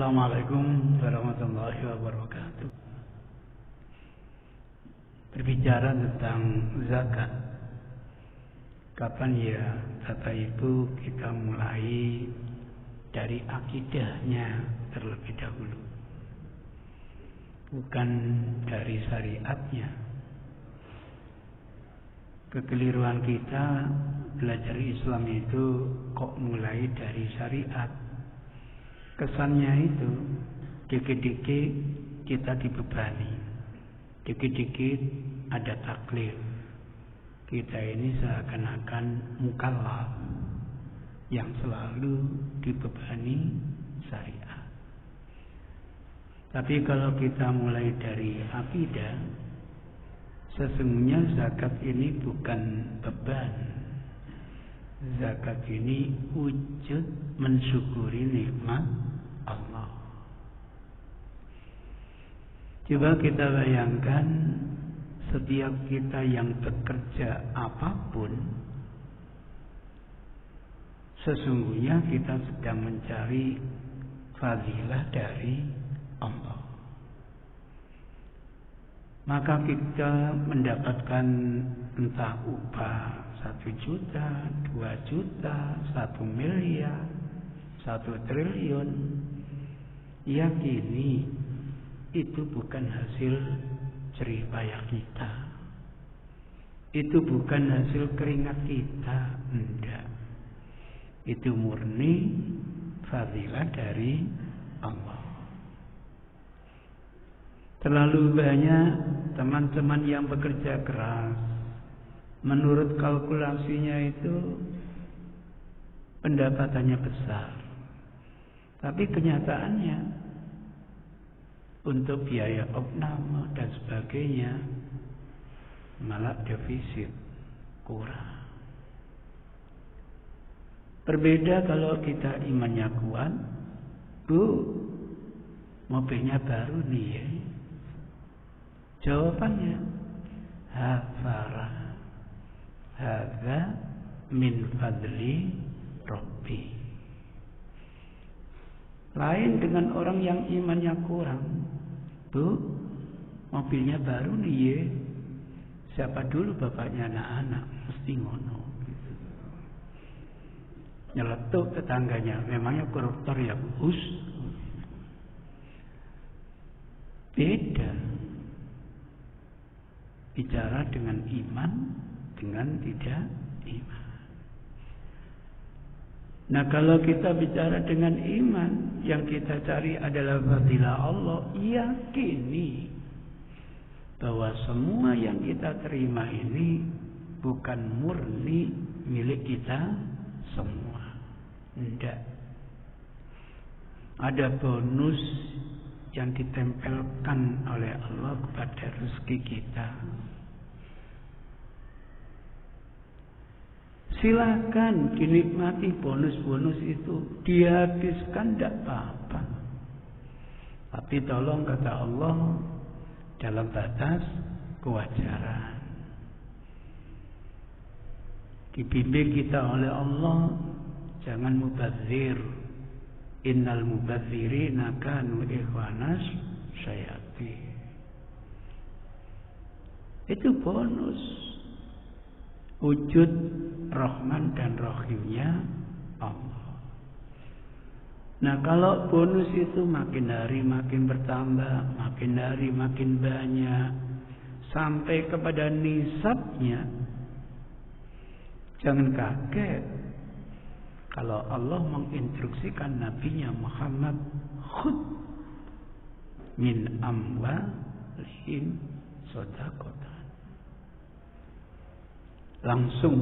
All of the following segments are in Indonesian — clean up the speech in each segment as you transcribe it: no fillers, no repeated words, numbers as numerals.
Assalamualaikum warahmatullahi wabarakatuh. Berbicara tentang zakat, kapan ya Bapak Ibu kita mulai dari akidahnya terlebih dahulu, bukan dari syariatnya. Kekeliruan kita belajar Islam itu kok mulai dari syariat. Kesannya itu dikit-dikit kita dibebani, dikit-dikit ada taklif. Kita ini seakan-akan mukallaf yang selalu dibebani syariat. Tapi kalau kita mulai dari akidah, sesungguhnya zakat ini bukan beban. Zakat ini wujud mensyukuri nikmat Allah. Coba kita bayangkan, setiap kita yang bekerja apapun, sesungguhnya kita sedang mencari fadilah dari Allah. Maka kita mendapatkan entah upah 1 juta, 2 juta, 1 miliar, 1 triliun. Yakini itu bukan hasil jerih payah kita. Itu bukan hasil keringat kita, enggak. Itu murni fadilah dari Allah. Terlalu banyak teman-teman yang bekerja keras, menurut kalkulasinya itu pendapatannya besar, tapi kenyataannya untuk biaya opname dan sebagainya malah defisit, kurang. Berbeda kalau kita imannya kuat. Bu, mobilnya baru nih ya. Jawabannya hafara hadza min fadli Rabbi. Lain dengan orang yang imannya kurang. Bu, mobilnya baru nih ya. Siapa dulu bapaknya anak-anak, mesti ngono gitu. Nyeletuk tetangganya, memangnya koruptor ya Bu? Beda bicara dengan iman dengan tidak iman. Nah, kalau kita bicara dengan iman, yang kita cari adalah fadilah Allah, yakini bahwa semua yang kita terima ini bukan murni milik kita semua. Tidak. Ada bonus yang ditempelkan oleh Allah kepada rezeki kita. Silakan dinikmati bonus-bonus itu, dihabiskan tidak apa-apa. Tapi tolong, kata Allah, dalam batas kewajaran. Dibimbing kita oleh Allah, jangan mubadzir. Innal mubadzirina kanu ikhwanas syayatin. Itu bonus wujud Rahman dan Rahimnya Allah. Nah, kalau bonus itu makin hari makin bertambah, makin hari makin banyak, sampai kepada nisabnya, jangan kaget kalau Allah menginstruksikan nabinya Muhammad, khud min amwalihim shadaqatan. Langsung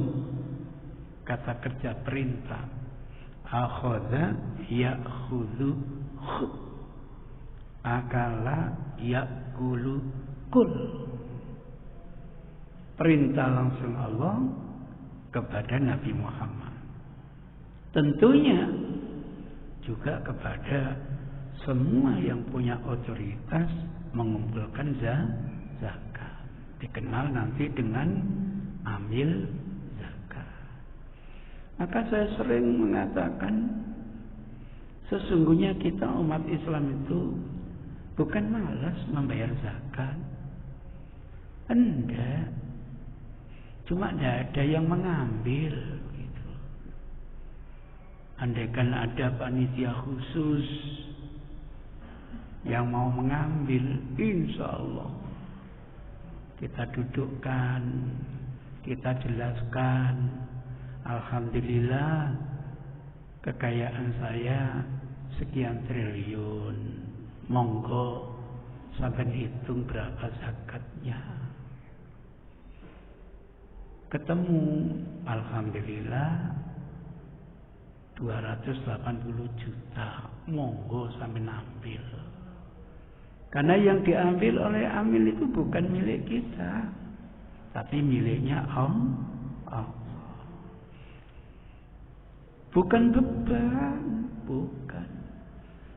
kata kerja perintah, akhadha ya'khudhu khud, akala ya'kulu kul. Perintah langsung Allah kepada Nabi Muhammad. Tentunya juga kepada semua yang punya otoritas mengumpulkan zakat. Dikenal nanti dengan amil zakat. Maka saya sering mengatakan, Sesungguhnya kita umat Islam itu bukan malas membayar zakat. Enggak. Cuma tidak ada yang mengambil gitu. Andaikan ada panitia khusus yang mau mengambil, insya Allah kita dudukkan, kita jelaskan, alhamdulillah kekayaan saya sekian triliun, monggo sampai hitung berapa zakatnya. Ketemu, alhamdulillah 280 juta, monggo sampai ambil. Karena yang diambil oleh amil itu bukan milik kita, tapi miliknya Allah. Bukan beban, bukan.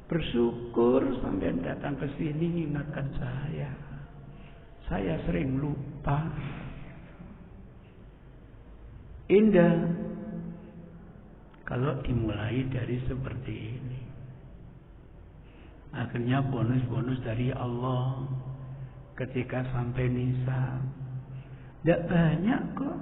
Bersyukur sampai datang ke sini mengingatkan saya. Saya sering lupa. Indah kalau dimulai dari seperti ini. Akhirnya bonus-bonus dari Allah ketika sampai nisab. Tidak banyak kok,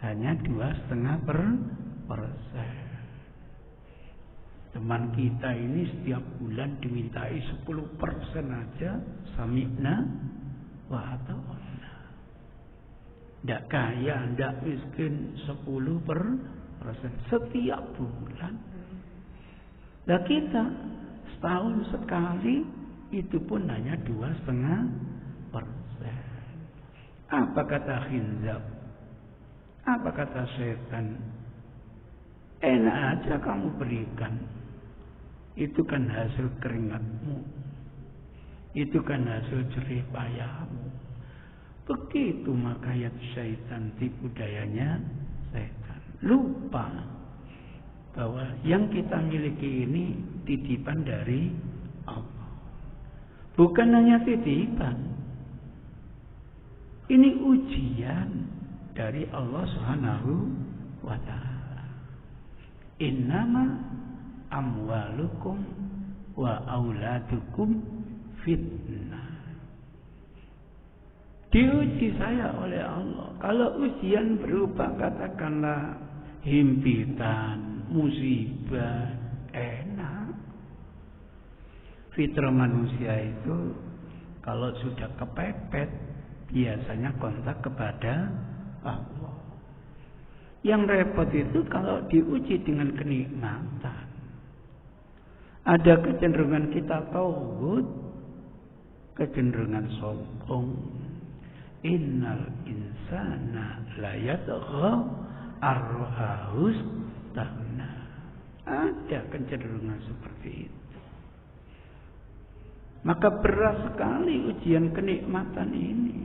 hanya 2,5%. Teman kita ini setiap bulan dimintai 10% aja, sami'na wa ata'na. Tidak kaya, tidak miskin, 10% setiap bulan. Nah kita setahun sekali itu pun hanya 2,5%. Apa kata Khinzab? Apa kata setan? Enak aja kamu berikan. Itu kan hasil keringatmu. Itu kan hasil jerih payahmu. Begitu makanya syaitan, tipu dayanya setan. Lupa bahwa yang kita miliki ini titipan dari Allah. Bukan hanya titipan. Ini ujian dari Allah Subhanahu wa ta'ala. Innama amwalukum wa auladukum fitnah. Diuji saya oleh Allah. Kalau ujian berupa katakanlah himpitan, musibah, enak. Fitrah manusia itu kalau sudah kepepet biasanya kontak kepada Allah. Yang repot itu kalau diuji dengan kenikmatan. Ada kecenderungan kita tauhid, kecenderungan sombong. Innal insana la yatgha ar-ra'ahu istaghna. Ada kecenderungan seperti itu. Maka berat sekali ujian kenikmatan ini.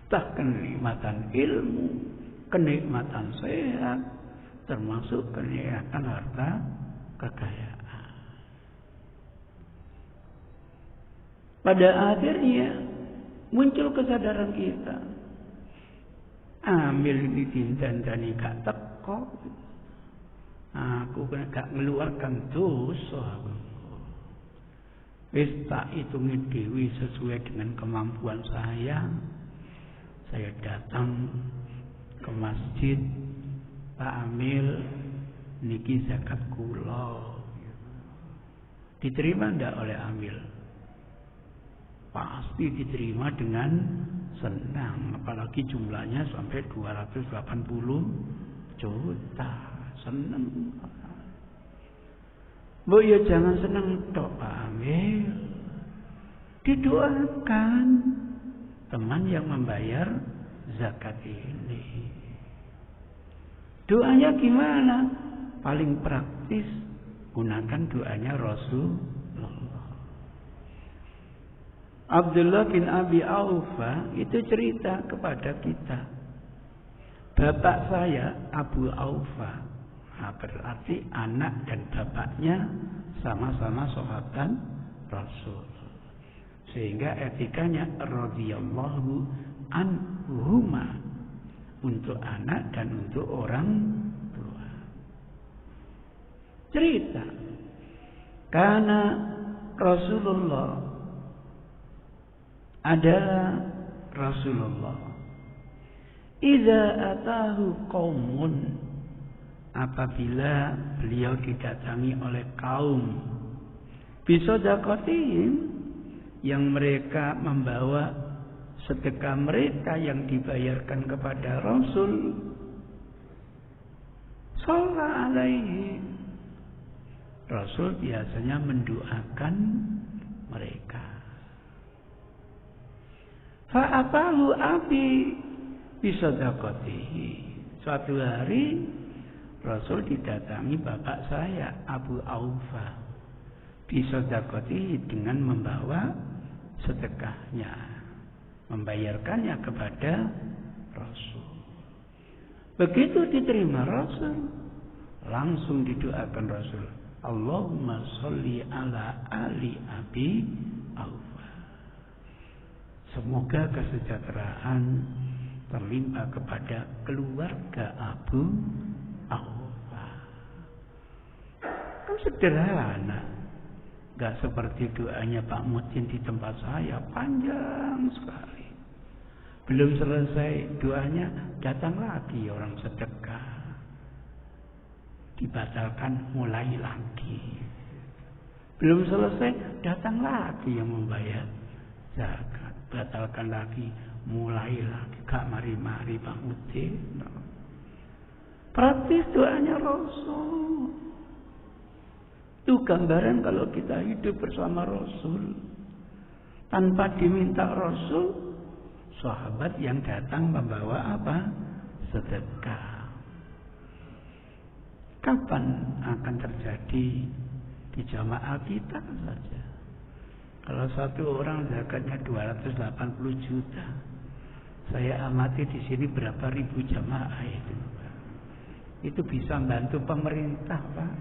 Entah kenikmatan ilmu, kenikmatan sehat, termasuk kenikmatan harta kekayaan. Pada akhirnya muncul kesadaran kita. Ambil di dindandani gak teko. Aku gak mengeluarkan dosa. Wis tak hitungi dewi sesuai dengan kemampuan saya. Saya datang ke masjid, Pak Amil, niki zakat kula. Diterima ndak oleh Amil? Pasti diterima dengan senang, apalagi jumlahnya sampai 280 juta. Senang. Bu ya jangan senang tok Pak Amil. Didoakan teman yang membayar zakat ini. Doanya gimana? Paling praktis, gunakan doanya Rasulullah. Abdullah bin Abi Aufa itu cerita kepada kita. Bapak saya Abu Aufa. Nah, berarti anak dan bapaknya sama-sama sahabat Rasul. Sehingga etikanya radhiyallahu anhuma untuk anak dan untuk orang tua. Cerita Karena Rasulullah adalah Rasulullah. Idza atahu qaumun, apabila beliau didatangi oleh kaum bisadaqatihim, yang mereka membawa sedekah mereka yang dibayarkan kepada Rasul, shalla alaihi, Rasul biasanya mendoakan mereka. Fa'atahu abi bisadaqatihi. Suatu hari Rasul didatangi bapak saya, Abu Aufa, bisadaqatihi, dengan membawa sedekahnya, membayarkannya kepada Rasul. Begitu diterima Rasul, langsung didoakan Rasul, Allahumma sholli ala ali abi Aufa. Semoga kesejahteraan terlimpah kepada keluarga Abu Aufa. Kan sederhana, gak seperti doanya Pak Mutin di tempat saya, panjang sekali. Belum selesai doanya, datang lagi orang sedekah, dibatalkan, mulai lagi. Belum selesai, datang lagi yang membayar zakat, batalkan lagi, mulai lagi. Gak mari-mari Pak Mutin. No. Praktis doanya Rasul. Itu gambaran kalau kita hidup bersama Rasul. Tanpa diminta Rasul, sahabat yang datang membawa apa? Sedekah. Kapan akan terjadi di jamaah kita saja? Kalau satu orang zakatnya 280 juta, saya amati di sini berapa ribu jamaah itu. Itu bisa membantu pemerintah, Pak.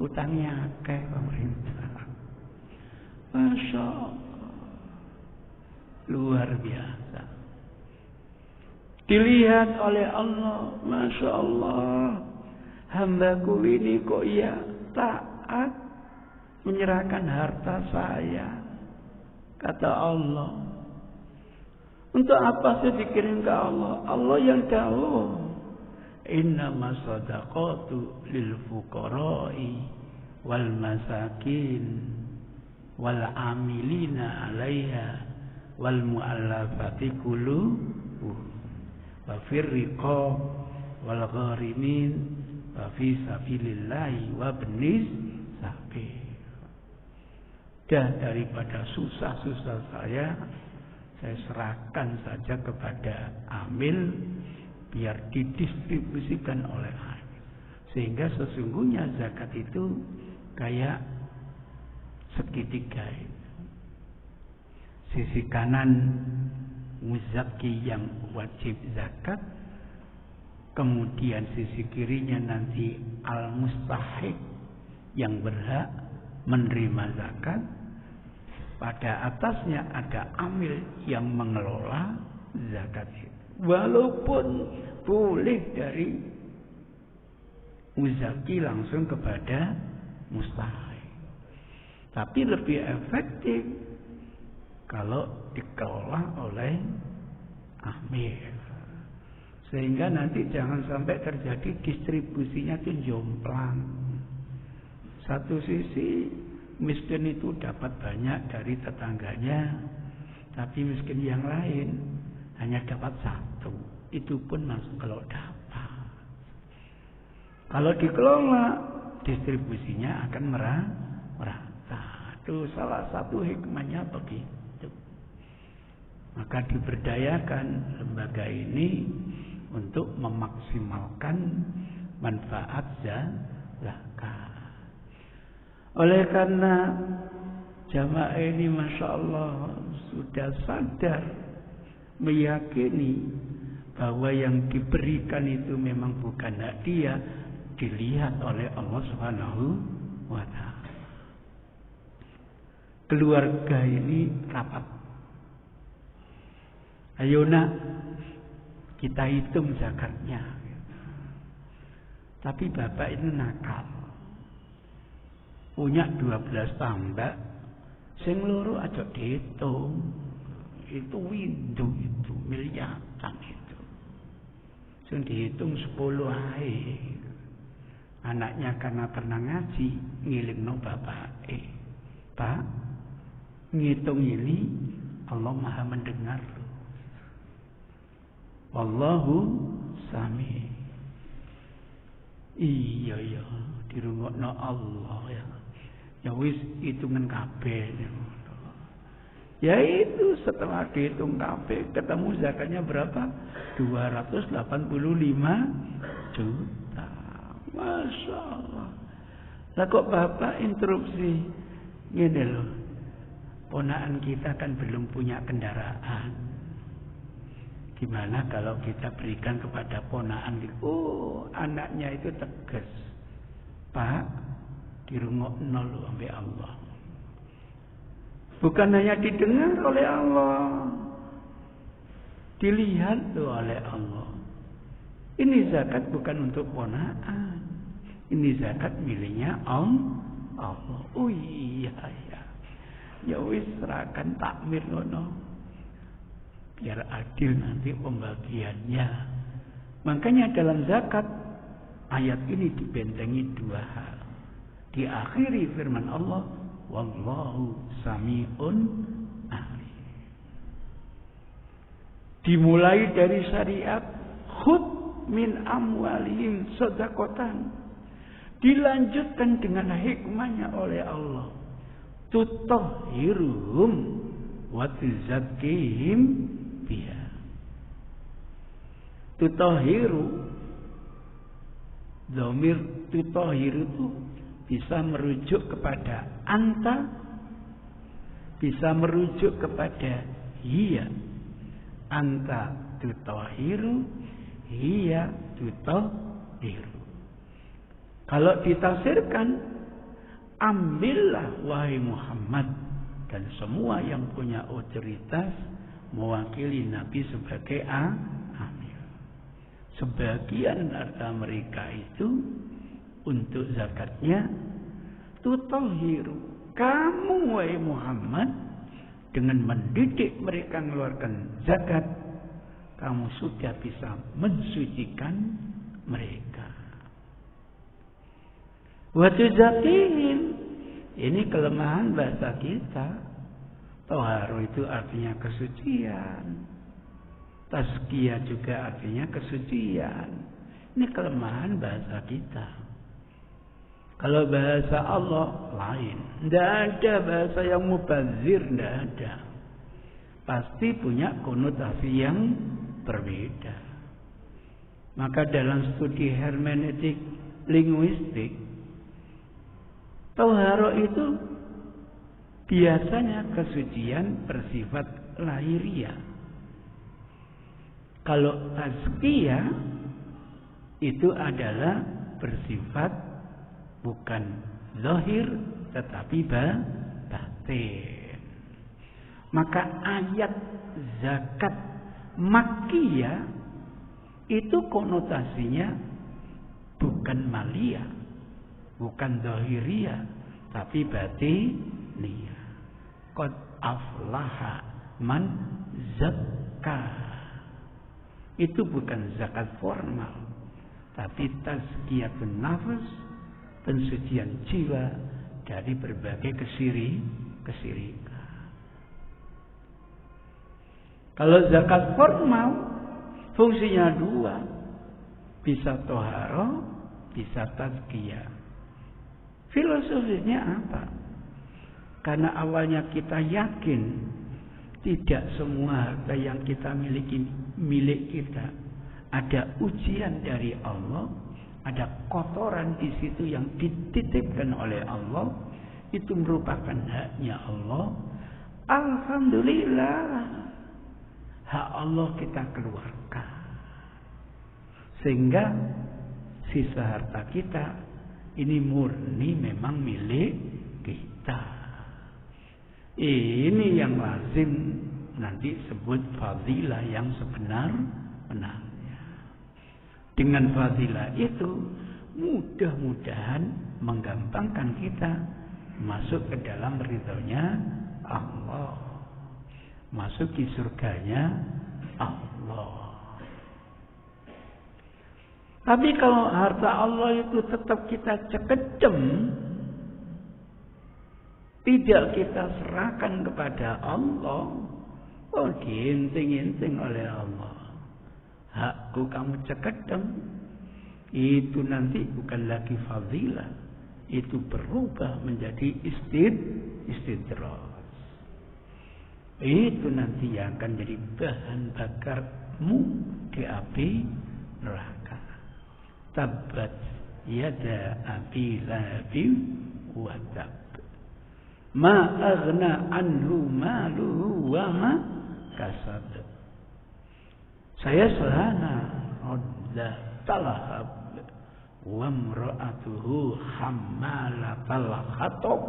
Utangnya akeh pemerintah. Masya Allah, luar biasa. Dilihat oleh Allah, Masya Allah, hambaku ini kok ya taat menyerahkan harta saya. Kata Allah, untuk apa saya dikirim ke Allah? Allah yang tahu. Innama sadaqatu lil fuqara'i wal masakin wal amilina 'alaiha wal mu'allafati qulubuhum wa fir riqab wal gharimin wa fi sabilillahi wa ibnis sabil. Dan daripada susah-susah saya serahkan saja kepada amil, biar didistribusikan oleh amil. Sehingga sesungguhnya zakat itu kayak segitiga. Sisi kanan muzaki yang wajib zakat, kemudian sisi kirinya nanti al-mustahiq yang berhak menerima zakat. Pada atasnya ada amil yang mengelola zakat itu. Walaupun boleh dari muzaki langsung kepada mustahiq, tapi lebih efektif kalau dikelola oleh amil. Sehingga nanti jangan sampai terjadi distribusinya itu jomplang. Satu sisi miskin itu dapat banyak dari tetangganya, tapi miskin yang lain hanya dapat satu. Itu pun masuk kalau dapat. Kalau dikelola, distribusinya akan merata. Itu salah satu hikmahnya begitu. Maka diberdayakan lembaga ini untuk memaksimalkan manfaat zakat. Oleh karena jamaah ini Masya Allah sudah sadar, meyakini bahwa yang diberikan itu memang bukan hak dia, dilihat oleh Allah Subhanahu wa Ta'ala. Keluarga ini rapat. Ayo nak, kita hitung zakatnya. Tapi bapak ini nakal. punya 12 tambak, sing loro aja dihitung. Itu windu itu miliaran itu. Sing dihitung 10 ae. Anaknya karena pernah ngaji ngilingno bapake. Pak, ngitung ini Allah Maha mendengar. Wallahu sami. Iya ya, dirungokno Allah ya. Ya wis hitungan kabeh. Ya itu setelah dihitung kabeh ketemu zakatnya berapa? 285 juta. Masya Allah. Lah kok bapak interupsi ngene loh. Ponakan kita kan belum punya kendaraan. Gimana kalau kita berikan kepada ponakan? Oh, anaknya itu tegas. Pak, dirungokno lho ambek Allah. Bukan hanya didengar oleh Allah, dilihat loh oleh Allah. Ini zakat bukan untuk ponakan. Ini zakat miliknya Allah. Oh iya ya. Ya wis serahkan takmir ngono. Biar adil nanti pembagiannya. Makanya dalam zakat ayat ini dibentengi 2 hal. Diakhiri firman Allah, wallahu sami'un alim. Dimulai dari syariat khud min amwalihim sedekatan. Dilanjutkan dengan hikmahnya oleh Allah. Tutahhiruhum wa tuzakkihim biha. Tutahhiru, dhamir tutahhiru itu bisa merujuk kepada anta, bisa merujuk kepada hiya. Anta tutahhiru, hiya tutahhiru. Kalau ditafsirkan, ambillah wahai Muhammad dan semua yang punya otoritas mewakili Nabi sebagai amil. Sebagian harta mereka itu untuk zakatnya tutahhiru. Kamu wahai Muhammad dengan mendidik mereka mengeluarkan zakat, kamu sudah bisa mensucikan mereka. Wa tuzakkihim, ini kelemahan bahasa kita. Toharo itu artinya kesucian. Tazkiyah juga artinya kesucian. Ini kelemahan bahasa kita. Kalau bahasa Allah lain. Tidak ada bahasa yang mubazir, tidak ada. Pasti punya konotasi yang berbeda. Maka dalam studi hermeneutik linguistik, toharo itu biasanya kesucian bersifat lahiriah. Kalau tazkiyah itu adalah bersifat bukan zahir tetapi batin. Maka ayat zakat makkiyah itu konotasinya bukan maliyah, bukan zahiriyah, tapi batiniyah. Qad aflaha man zakka. Itu bukan zakat formal, tapi tazkiyatun nafs, pensucian jiwa dari berbagai kesirikan. Kalau zakat formal fungsinya 2, bisa toharo, bisa tazkiyah. Filosofinya apa? Karena awalnya kita yakin tidak semua harta yang kita miliki milik kita. Ada ujian dari Allah, ada kotoran di situ yang dititipkan oleh Allah, itu merupakan haknya Allah. Alhamdulillah, hak Allah kita keluarkan. Sehingga sisa harta kita ini murni memang milik kita. Ini yang lazim nanti sebut fadilah yang sebenar-benarnya. Dengan fadilah itu mudah-mudahan menggampangkan kita masuk ke dalam ridhonya Allah, masuk di surganya Allah. Tapi kalau harta Allah itu tetap kita cekejem, tidak kita serahkan kepada Allah, oh diinting-inting oleh Allah, hakku kamu cekejem, itu nanti bukan lagi fadilah, itu berubah menjadi istidrak. Itu nanti yang akan jadi bahan bakarmu di api neraka. Tabbat yada abi lahabin wa tab, ma aghna anhu maluhu wa ma kasab. Saya selana udda talahab wa imra'atuhu hammalatal hatab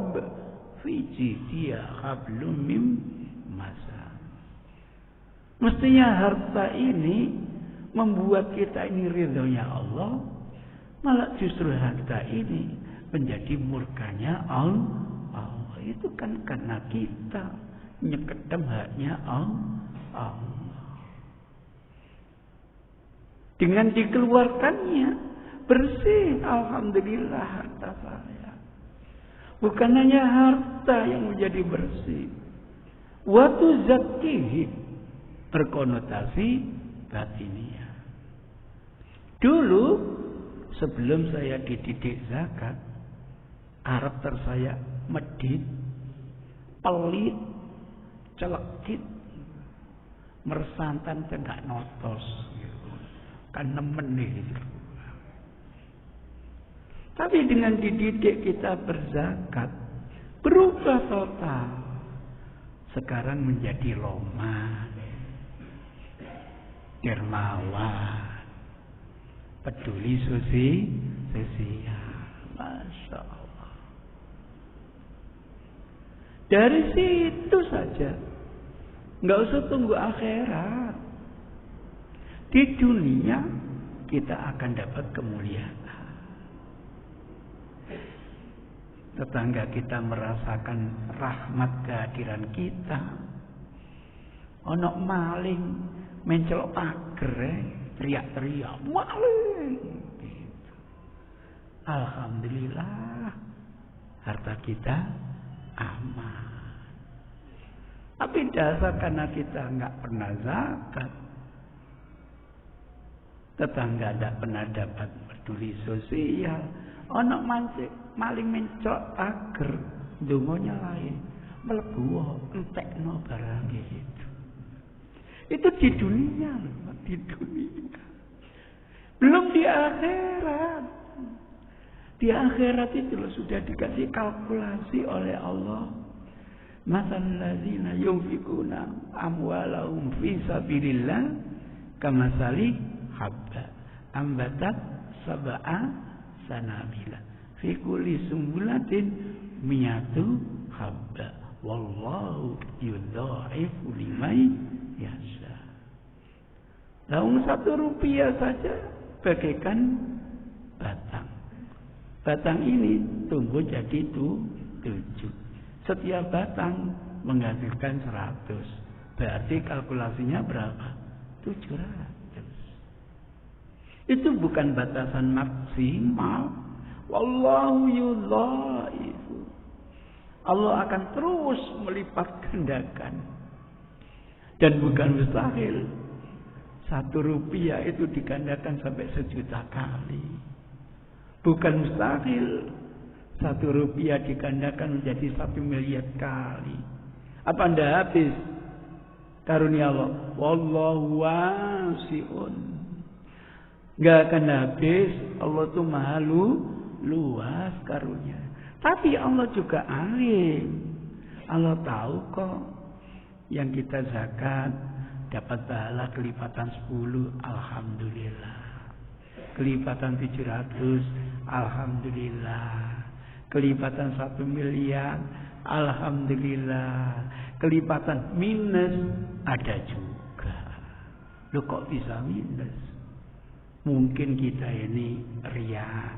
fi jidiha hablum mim masad. Mestinya harta ini membuat kita ini ridhonya Allah, malah justru harta ini menjadi murkanya Allah. Itu kan karena kita nyekedem haknya Allah. Dengan dikeluarkannya bersih, alhamdulillah harta saya. Bukan hanya harta yang menjadi bersih. Watu zakih berkonotasi batiniah. Dulu sebelum saya dididik zakat, karakter saya medit, pelit, celekit, mersantan tidak notos, kan nemen nih. Tapi dengan dididik kita berzakat, berubah total. Sekarang menjadi loman, dermawan, peduli sosial. Masya Allah. Dari situ saja, nggak usah tunggu akhirat. Di dunia kita akan dapat kemuliaan. Tetangga kita merasakan rahmat kehadiran kita. Ono maling mencelok pager, teriak-teriak, maling. Gitu. Alhamdulillah, harta kita aman. Tapi dasar karena kita nggak pernah zakat, tetangga tidak pernah dapat peduli sosial. Ono maling mencok pager, dungonya lain, melebu entekno barang gitu. Itu di dunia, di dunia. Belum di akhirat. Di akhirat itu sudah dikasih kalkulasi oleh Allah. Masalul ladzina yunfikuna amwalahum fi sabilillah kamasali habba ambatat sab'a sanabila fi kulli sumbulatin mi'atu habba wallahu yudha'ifu liman yasha. Laung 1 rupiah saja bagaikan batang. Batang ini tumbuh jadi 7. Setiap batang menghasilkan 100. Berarti kalkulasinya berapa? 700. Itu bukan batasan maksimal. Wallahu yudha'ifu. Allah akan terus melipat gandakan. Dan bukan mustahil 1 rupiah itu digandakan sampai 1.000.000 kali. Bukan mustahil 1 rupiah digandakan menjadi 1 miliar kali. Apa anda habis karunia Allah? Wallahu wasi'un. Gak akan habis. Allah tuh maha luas karunia. Tapi Allah juga alim. Allah tahu kok yang kita zakat dapat pahala kelipatan 10, alhamdulillah. Kelipatan 700, alhamdulillah. Kelipatan 1 miliar, alhamdulillah. Kelipatan minus ada juga. Loh kok bisa minus? Mungkin kita ini riya.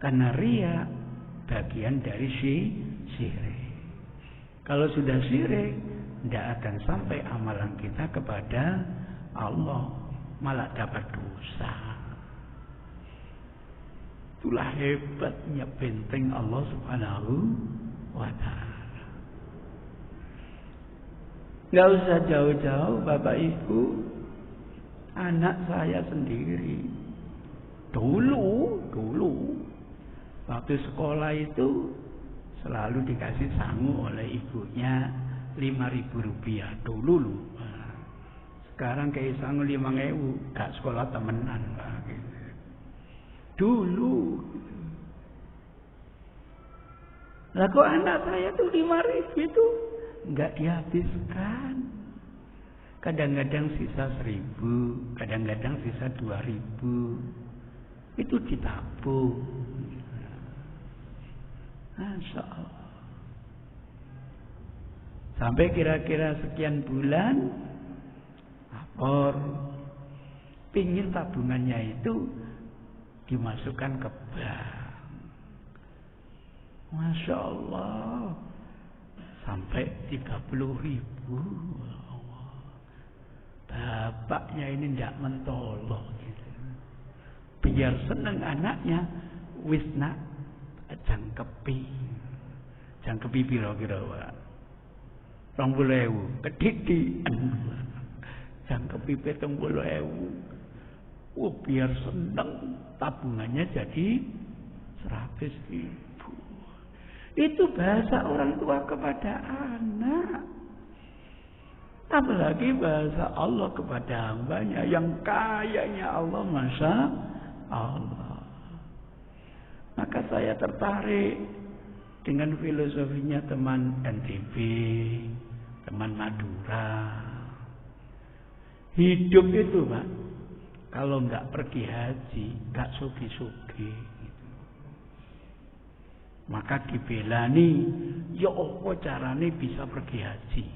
Karena riya bagian dari syirik. Kalau sudah syirik, tidak akan sampai amalan kita kepada Allah, malah dapat dosa. Itulah hebatnya benteng Allah Subhanahu wa Ta'ala. Nggak usah jauh-jauh, Bapak Ibu, anak saya sendiri dulu waktu sekolah itu selalu dikasih sangu oleh ibunya 5.000 rupiah dulu. Sekarang kayak sangu 5.000, gak sekolah temenan gitu. Dulu. Lah kok anak saya tuh 5.000 itu nggak dihabiskan. Kadang-kadang sisa 1.000, kadang-kadang sisa 2.000. Itu ditabung. Masya Allah. Sampai kira-kira sekian bulan, lapor, pingin tabungannya itu dimasukkan ke bank. Masya Allah. Sampai 30.000. Bapaknya ini tidak mentolong gitu. Biar seneng anaknya, wis nak jangkepi piro-piro Pak. 20.000 kedidi. Jangkepi 70.000. Biar seneng tabungannya jadi 100.000. Itu bahasa orang tua kepada anak. Apalagi bahasa Allah kepada hambanya yang kayanya Allah, Masya Allah. Maka saya tertarik dengan filosofinya teman NTB, teman Madura. Hidup itu Pak, kalau nggak pergi haji, nggak sugi-sugi. Maka dibelani, ya apa caranya bisa pergi haji?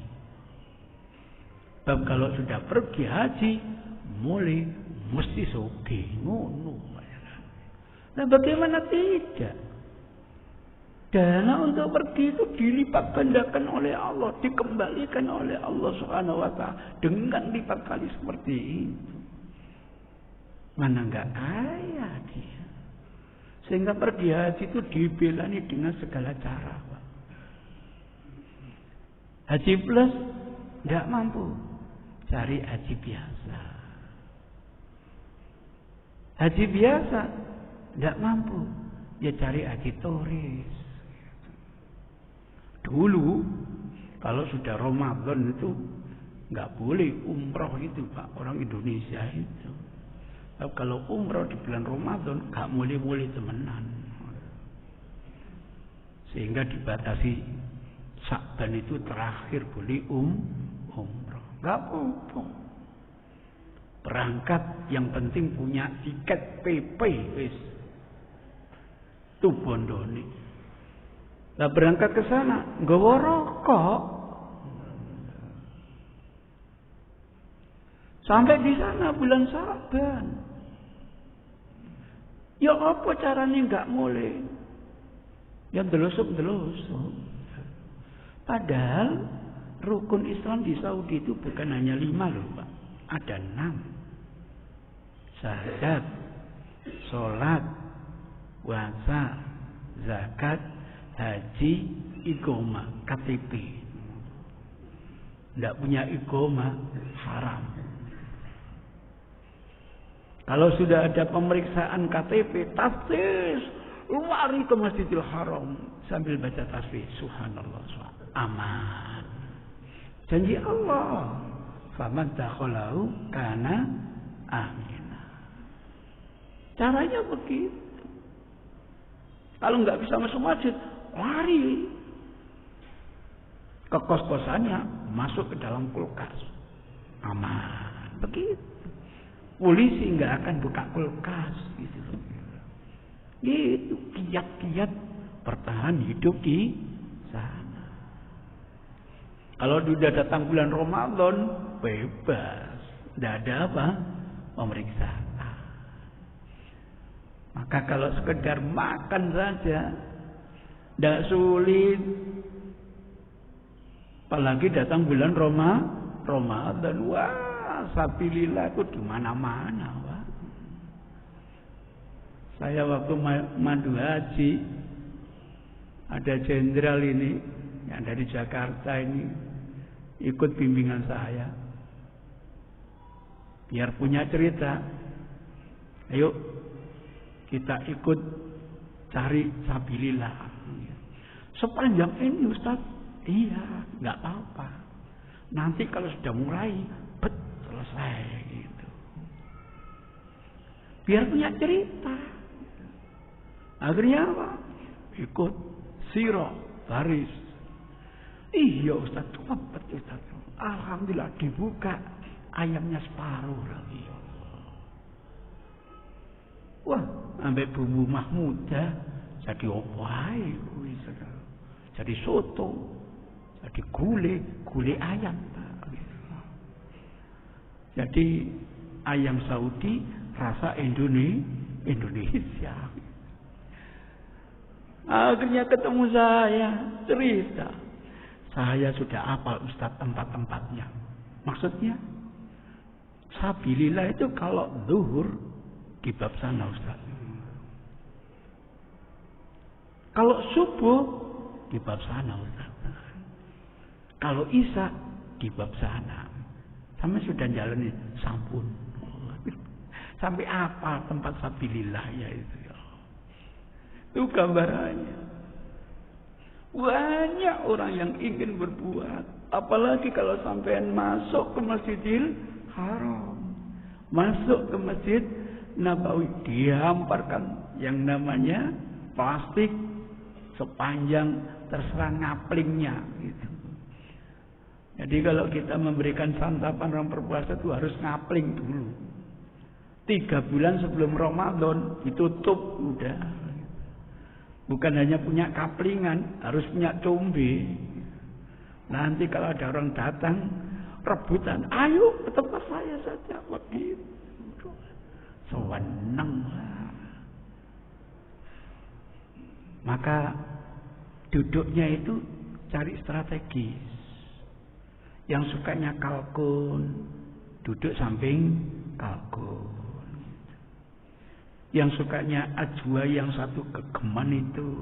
Sebab kalau sudah pergi haji, mulai mesti sugih, ngono. Nah bagaimana tidak? Dana untuk pergi itu dilipat gandakan oleh Allah, dikembalikan oleh Allah Subhanahu wa Ta'ala dengan lipat kali seperti itu. Mana enggak kaya dia? Sehingga pergi haji itu dibelani dengan segala cara, Pak. Haji plus enggak mampu, cari haji biasa. Haji biasa enggak mampu, dia cari haji turis. Dulu kalau sudah Ramadan itu enggak boleh umroh itu, Pak, orang Indonesia itu. Kalau umroh di bulan Ramadan gak boleh temenan. Sehingga dibatasi Sya'ban itu terakhir boleh umroh. Gak apa-apa. Berangkat yang penting punya tiket PP wis. Itu bondone. Lah berangkat ke sana nggawa rokok. Sampai di sana bulan Sya'ban. Ya apa caranya enggak boleh? Ya delusuk. Padahal rukun Islam di Saudi itu bukan hanya 5 loh, Pak. Ada 6. Syahadat, sholat, puasa, zakat, haji, iqamah, KTP. Enggak punya iqamah haram. Kalau sudah ada pemeriksaan KTP, tasbih, lari ke Masjidil Haram sambil baca tasbih, subhanallah, aman. Janji Allah, faman dakhalahu kana amina. Caranya begitu. Kalau nggak bisa masuk masjid, lari ke kos-kosannya, masuk ke dalam kulkas, aman. Begitu. Polisi nggak akan buka kulkas gitu loh. Itu kiat-kiat bertahan hidup di sana. Kalau sudah datang bulan Ramadan, bebas, tidak ada apa pemeriksaan. Maka kalau sekedar makan saja, Tidak sulit. Apalagi datang bulan Ramadan. Wah, sabilillah itu di mana-mana, Wah. Saya waktu mandu haji, ada jenderal ini yang dari Jakarta ini ikut bimbingan saya. Biar punya cerita. Ayo kita ikut cari sabilillah. Sepanjang ini Ustaz, iya, nggak apa-apa. Nanti kalau sudah mulai, selesai gitu. Biar punya cerita. Akhirnya apa? Ikut sirah baris. Iya Ustaz, cepet Ustaz. Alhamdulillah dibuka, ayamnya separuh lagi. Wah, ambek bumbu mahmudah jadi opai, jadi soto, jadi gulai ayam. Jadi ayam Saudi rasa Indonesia. Akhirnya ketemu saya, cerita. Saya sudah hafal Ustaz tempat-tempatnya. Maksudnya, sabilillah itu kalau zuhur di bab sana Ustaz. Kalau subuh di bab sana Ustaz. Kalau isya di bab sana. Sama sudah jalan sampun. Sampai apa tempat sabilillah ya itu ya. Itu gambarannya. Banyak orang yang ingin berbuat. Apalagi kalau sampean masuk ke Masjidil Haram. Masuk ke Masjid Nabawi. Dihamparkan yang namanya plastik sepanjang terserah ngaplingnya. Gitu. Jadi kalau kita memberikan santapan orang berpuasa itu harus ngapling dulu. 3 bulan sebelum Ramadan ditutup udah. Bukan hanya punya kaplingan, harus punya combe. Nanti kalau ada orang datang rebutan, ayo ke tempat saya saja begitu. Sewenang lah. Maka duduknya itu cari strategis. Yang sukanya kalkun, duduk samping kalkun. Yang sukanya ajwa yang satu kegeman itu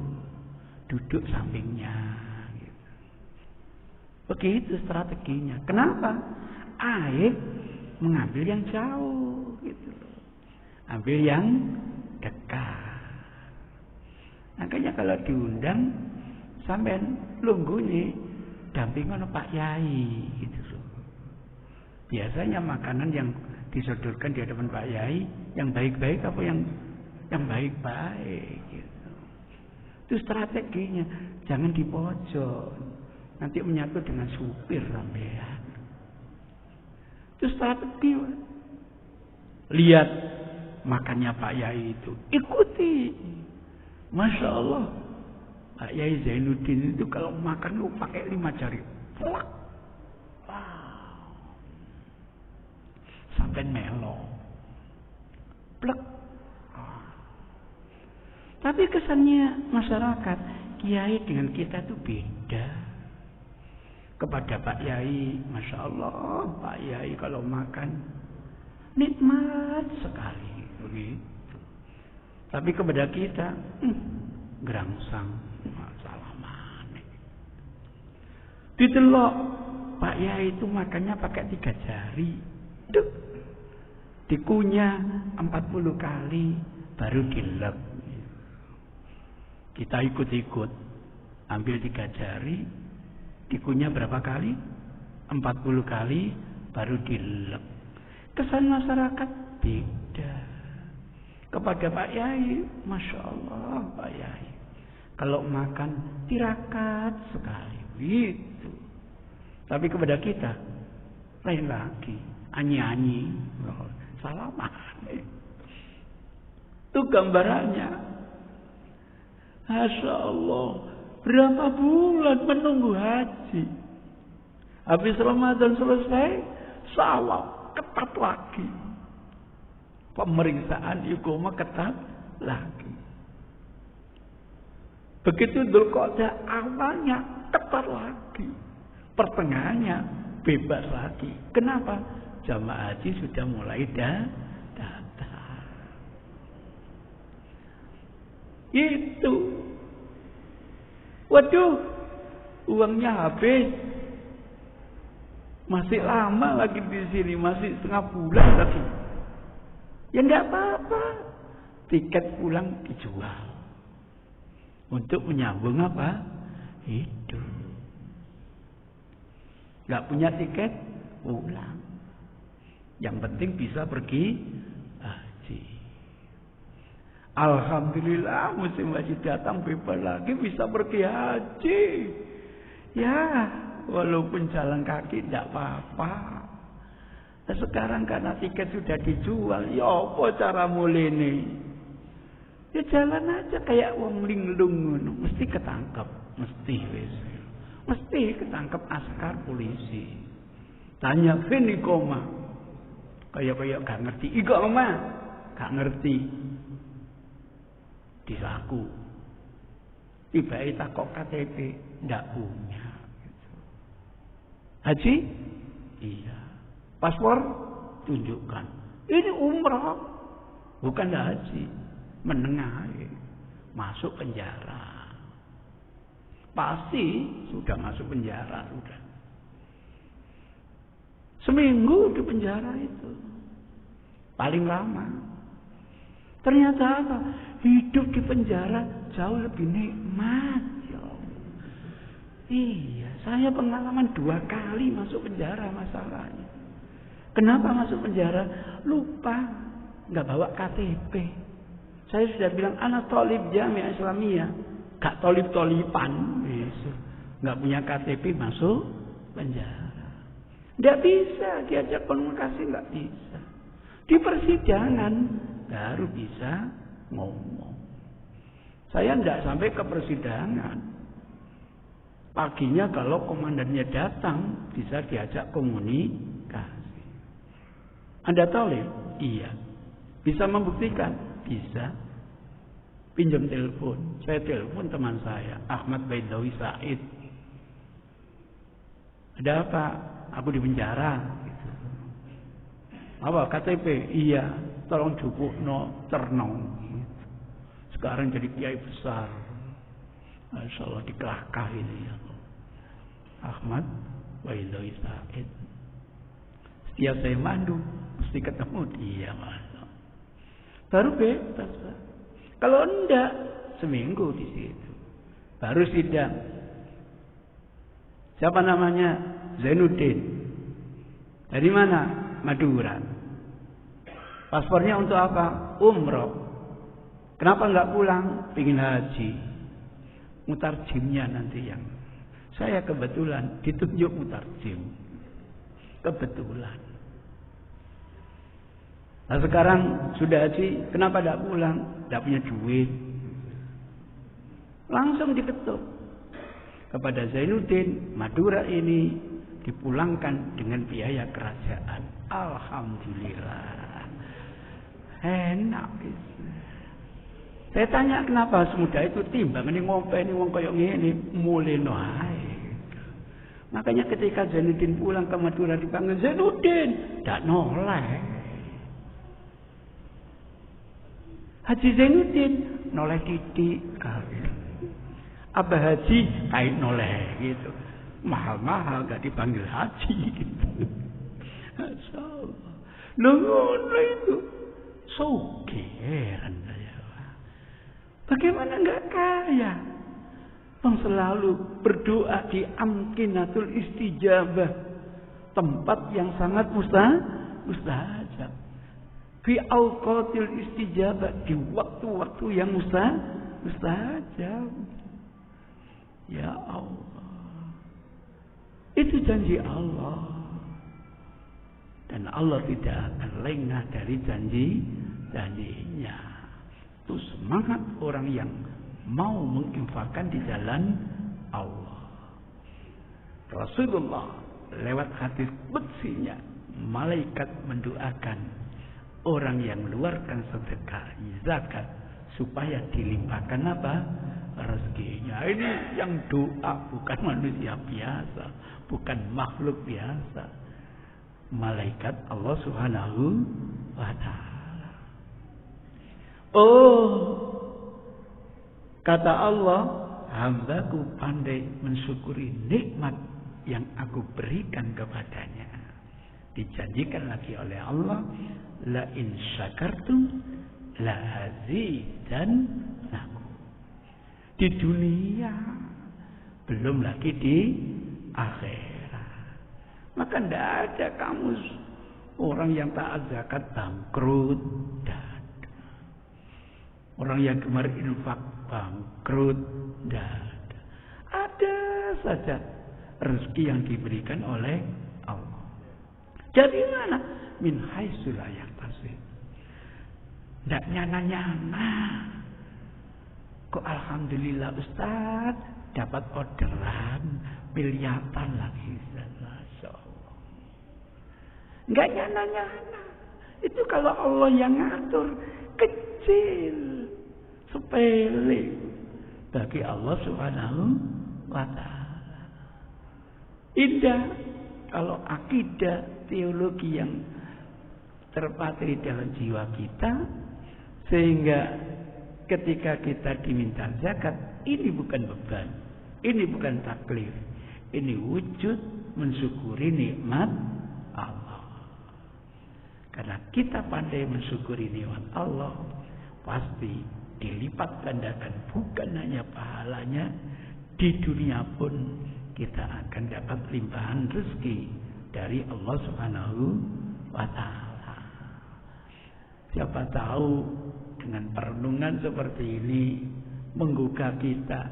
duduk sampingnya. Gitu. Begitu strateginya. Kenapa? Aib mengambil yang jauh, gitu. Ambil yang dekat. Makanya kalau diundang sampean lunggune dampingan Pak Yai, gitu loh. Biasanya makanan yang disodorkan di hadapan Pak Yai yang baik-baik apa yang baik-baik gitu. Itu strateginya. Jangan di pojok. Nanti menyatu dengan supir sampean. Itu strategi. Lihat makannya Pak Yai itu. Ikuti. Masya Allah. Pak Yai Zainuddin itu kalau makan lu pakai 5 jari. Wow. Sampai melo. Plek. Tapi kesannya masyarakat, kiai dengan kita itu beda. Kepada Pak Yai, Masya Allah, Pak Yai kalau makan nikmat sekali, begitu. Tapi kepada kita, gerangsang, salaman. Ditelok, Pak Yai itu makannya pakai 3 jari. Duk. Dikunyah 40 kali, baru dilep. Kita ikut-ikut, ambil 3 jari, dikunyah berapa kali? 40 kali, baru dilep. Kesan masyarakat beda. Kepada Pak Yai, Masya Allah Pak Yai, kalau makan tirakat sekali, gitu. Tapi kepada kita, lain lagi, anyi-anyi, salaman. Itu gambarannya. Masya Allah, berapa bulan menunggu haji. Habis Ramadan selesai, sawab ketat lagi. Pemeriksaan iqamah ketat lagi. Begitu Dzulqa'dah awalnya ketat lagi, pertengahannya bebas lagi. Kenapa? Jamaah haji sudah mulai datang. Itu. Waduh, uangnya habis. Masih lama lagi di sini, masih setengah bulan lagi. Ya enggak apa-apa. Tiket pulang dijual. Untuk menyambung apa? Hidup. Enggak punya tiket, pulang. Yang penting bisa pergi haji. Alhamdulillah musim haji datang, bebas lagi bisa pergi haji. Ya, walaupun jalan kaki tidak apa-apa. Nah, sekarang karena tiket sudah dijual, ya apa cara mulene? Ya jalan aja kayak wong linglung ngono, mesti ketangkep, mesti ketangkep askar polisi. Tanya Vini koma, kayak gak ngerti, Igoma gak ngerti, dilaku. Tiba-tiba takok KTP, ndak punya. Haji? Iya. Paspor? Tunjukkan. Ini umrah, bukan haji. Menengah, masuk penjara. Pasti sudah masuk penjara, sudah. Seminggu di penjara itu. Paling lama. Ternyata apa? Hidup di penjara jauh lebih nikmat. Ya. Iya, saya pengalaman 2 kali masuk penjara masalahnya. Kenapa masuk penjara? Lupa, nggak bawa KTP. Saya sudah bilang anak tolib Jamiah Islamiyah, gak tolib-toliban, nggak punya KTP masuk penjara. Nggak bisa diajak komunikasi, nggak bisa. Di persidangan baru bisa ngomong. Saya nggak sampai ke persidangan. Paginya kalau komandannya datang bisa diajak komunikasi. Anda tolib? Iya. Bisa membuktikan? Bisa. Pinjam telepon. Saya telepon teman saya, Ahmad Baidawi Said. Ada apa? Aku di penjara. Gitu. Apa? KTP? Iya. Tolong jupukno terno. Gitu. Sekarang jadi kiai besar. Masya Allah dikelakar ini ya. Ahmad Baidawi Said. Setiap saya mandu mesti ketemu dia, Mas. Baru bebas, Pak. Kalau enggak, seminggu di situ. Baru sidang. Siapa namanya? Zainuddin. Dari mana? Madura. Paspornya untuk apa? Umroh. Kenapa enggak pulang? Pingin haji. Mutarjimnya nanti yang. Saya kebetulan ditunjuk mutarjim. Kebetulan. Nah sekarang sudah haji, kenapa tidak pulang? Tidak punya duit. Langsung diketuk. Kepada Zainuddin, Madura ini dipulangkan dengan biaya kerajaan. Alhamdulillah. Enak. Saya tanya kenapa semudah itu timbang ini ngopeni wong koyo ngene muleno ae. Makanya ketika Zainuddin pulang ke Madura dipanggil Zainuddin, ndak noleh. Haji Zainuddin noleh titik kali. Abah Haji kait noleh gitu. Mahal-mahal gak dipanggil haji gitu. Masyaallah. Ngono itu. Sogeran saya. Bagaimana enggak kaya? Bang selalu berdoa di amkinatul istijabah. Tempat yang sangat mustajab. Fi awqatil istijabah, di waktu-waktu yang mustajab. Ya Allah. Itu janji Allah. Dan Allah tidak akan lengah dari janjinya. Itu semangat orang yang mau menginfakkan di jalan Allah. Rasulullah lewat hadis qudsinya, malaikat mendoakan orang yang mengeluarkan sedekah zakat supaya dilimpahkan apa? rezekinya. Ini yang doa bukan manusia biasa, bukan makhluk biasa. Malaikat Allah Subhanahu wa ta'ala. Oh, kata Allah, hambaku pandai mensyukuri nikmat yang aku berikan kepadanya. Dijanjikan lagi oleh Allah, la in syakartum la azidannakum. Di dunia, belum lagi di akhirat. Maka tidak ada kamu orang yang taat zakat bangkrut, tidak ada. Orang yang gemar infak bangkrut, tidak ada. Ada saja rezeki yang diberikan oleh Allah. Jadi mana? Min haitsu la yahtasib. Tidak nyana-nyana. Kok alhamdulillah Ustaz dapat orderan miliaran lagi. Masya Allah. Enggak nyana-nyana. Itu kalau Allah yang ngatur, kecil, sepele bagi Allah Subhanahu wa ta'ala. Indah kalau akidah teologi yang terpatri dalam jiwa kita, sehingga ketika kita diminta zakat, ini bukan beban, ini bukan taklif, ini wujud mensyukuri nikmat Allah. Karena kita pandai mensyukuri nikmat Allah, pasti dilipat gandakan, bukan hanya pahalanya, di dunia pun kita akan dapat limpahan rezeki dari Allah Subhanahu wa ta'ala. Siapa tahu dengan perenungan seperti ini menggugah kita.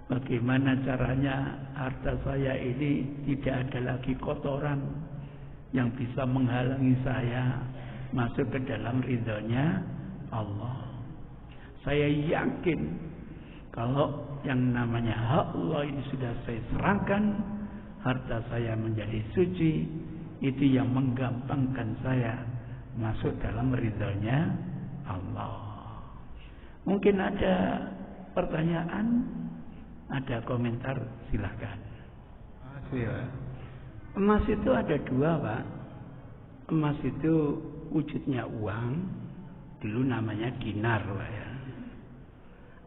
Bagaimana caranya harta saya ini tidak ada lagi kotoran yang bisa menghalangi saya masuk ke dalam ridhonya Allah. Saya yakin kalau yang namanya hak Allah ini sudah saya serahkan, harta saya menjadi suci, itu yang menggampangkan saya masuk dalam ridhonya Allah. Mungkin ada pertanyaan, ada komentar, silakan. Emas itu ada dua, Pak. Emas itu wujudnya uang, dulu namanya dinar, Pak ya.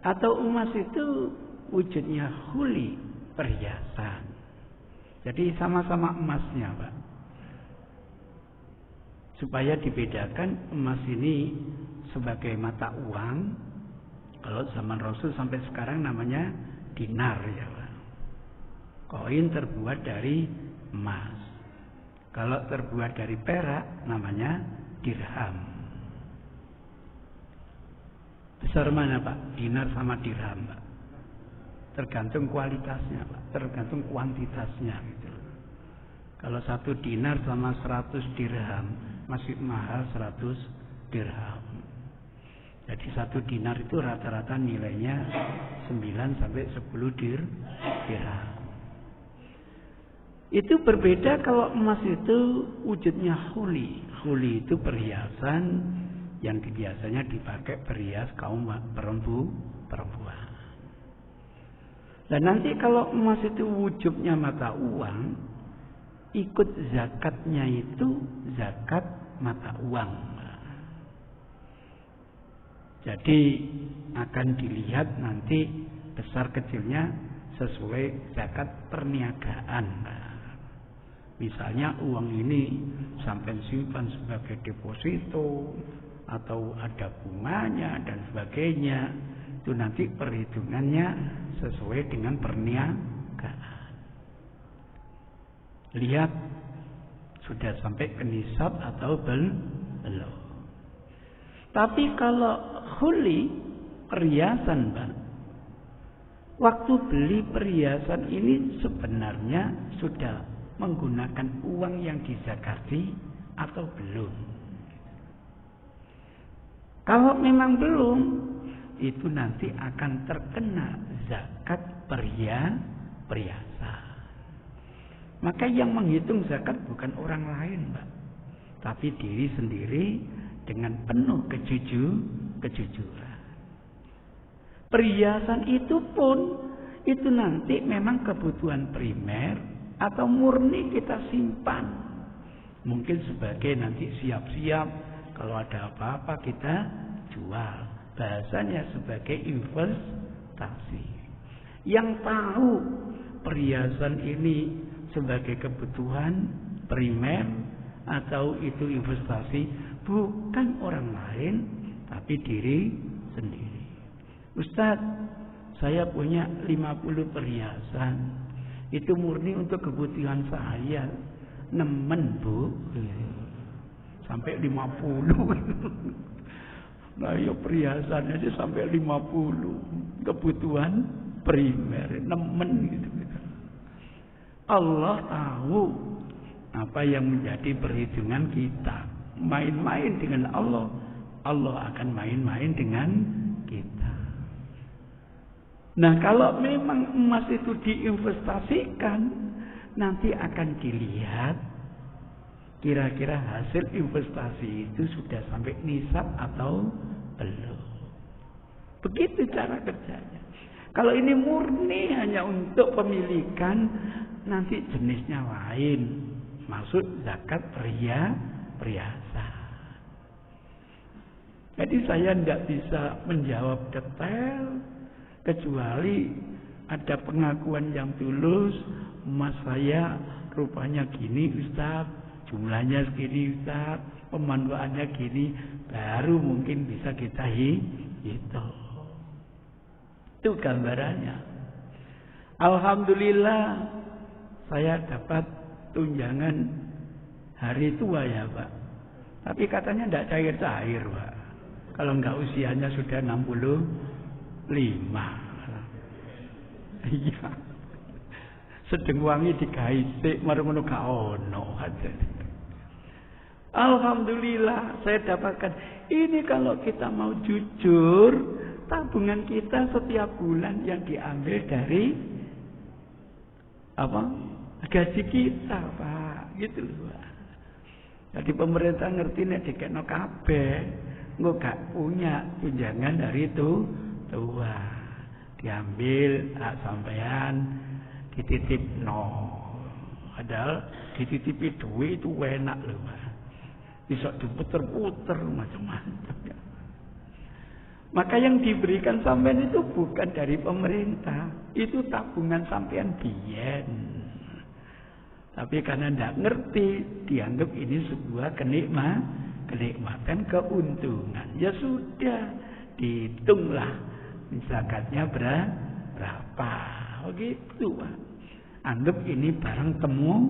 Atau emas itu wujudnya huli, perhiasan. Jadi sama-sama emasnya, Pak. Supaya dibedakan, emas ini sebagai mata uang. Kalau zaman Rasul sampai sekarang namanya dinar ya, Pak. Koin terbuat dari emas. Kalau terbuat dari perak namanya dirham. Besar mana, Pak? Dinar sama dirham, Pak. Tergantung kualitasnya, Pak. Tergantung kuantitasnya gitu. Kalau 1 dinar sama 100 dirham masih mahal 100 dirham. Jadi 1 dinar itu rata-rata nilainya 9 sampai 10 dirham. Itu berbeda kalau emas itu wujudnya huli. Huli itu perhiasan yang biasanya dipakai berhias kaum perempuan. Dan nanti kalau emas itu wujudnya mata uang, ikut zakatnya itu zakat mata uang. Jadi akan dilihat nanti besar kecilnya sesuai zakat perniagaan. Misalnya uang ini sampai simpan sebagai deposito atau ada bunganya dan sebagainya, itu nanti perhitungannya sesuai dengan perniagaan. Lihat sudah sampai ke nisab atau belum. Tapi kalau huli, perhiasan, Pak, waktu beli perhiasan ini sebenarnya sudah menggunakan uang yang dizakati atau belum. Kalau memang belum, itu nanti akan terkena zakat perhiasan. Maka yang menghitung zakat bukan orang lain, Pak, tapi diri sendiri dengan penuh kejujuran. Perhiasan itu pun itu nanti memang kebutuhan primer atau murni kita simpan. Mungkin sebagai nanti siap-siap kalau ada apa-apa kita jual. Bahasanya sebagai investasi. Yang tahu perhiasan ini sebagai kebutuhan primer atau itu investasi bukan orang lain tapi diri sendiri. Ustadz, saya punya 50 perhiasan. Itu murni untuk kebutuhan saya. Nemen, Bu. Sampai 50. Nah, ya perhiasannya aja sampai 50. Kebutuhan primer. Nemen gitu. Allah tahu apa yang menjadi perhitungan kita. Main-main dengan Allah, Allah akan main-main dengan kita. Nah, kalau memang emas itu diinvestasikan, nanti akan dilihat kira-kira hasil investasi itu sudah sampai nisab atau belum. Begitu cara kerjanya. Kalau ini murni hanya untuk pemilikan, nanti jenisnya lain. Maksud zakat perhiasan. Jadi saya tidak bisa menjawab detail, kecuali ada pengakuan yang tulus, emas saya rupanya gini Ustaz, jumlahnya segini Ustaz, pemanfaatnya gini, baru mungkin bisa kita hitung. Itu gambarannya. Alhamdulillah saya dapat tunjangan hari tua ya Pak. Tapi katanya tidak cair-cair Pak. Kalau enggak usianya sudah 65. Iya. Sedeng wangi digaisik marung-marung gak ono. Alhamdulillah saya dapatkan. Ini kalau kita mau jujur, tabungan kita setiap bulan yang diambil dari apa? Gaji kita, Pak. Gitu loh, Pak. Jadi pemerintah ngerti nek dikekno kabeh, engko gak punya tunjangan dari itu tua. Diambil hak sampean, dititip no. Padahal dititipi duit itu enak loh, Pak. Bisa diputer-puter macam-macam. Maka yang diberikan sampean itu bukan dari pemerintah, itu tabungan sampean biyen. Tapi karena tidak ngerti, dianggap ini sebuah kenikmatan, keuntungan. Ya sudah, dihitunglah zakatnya berapa. Begitu, Pak. Anggap ini barang temuan.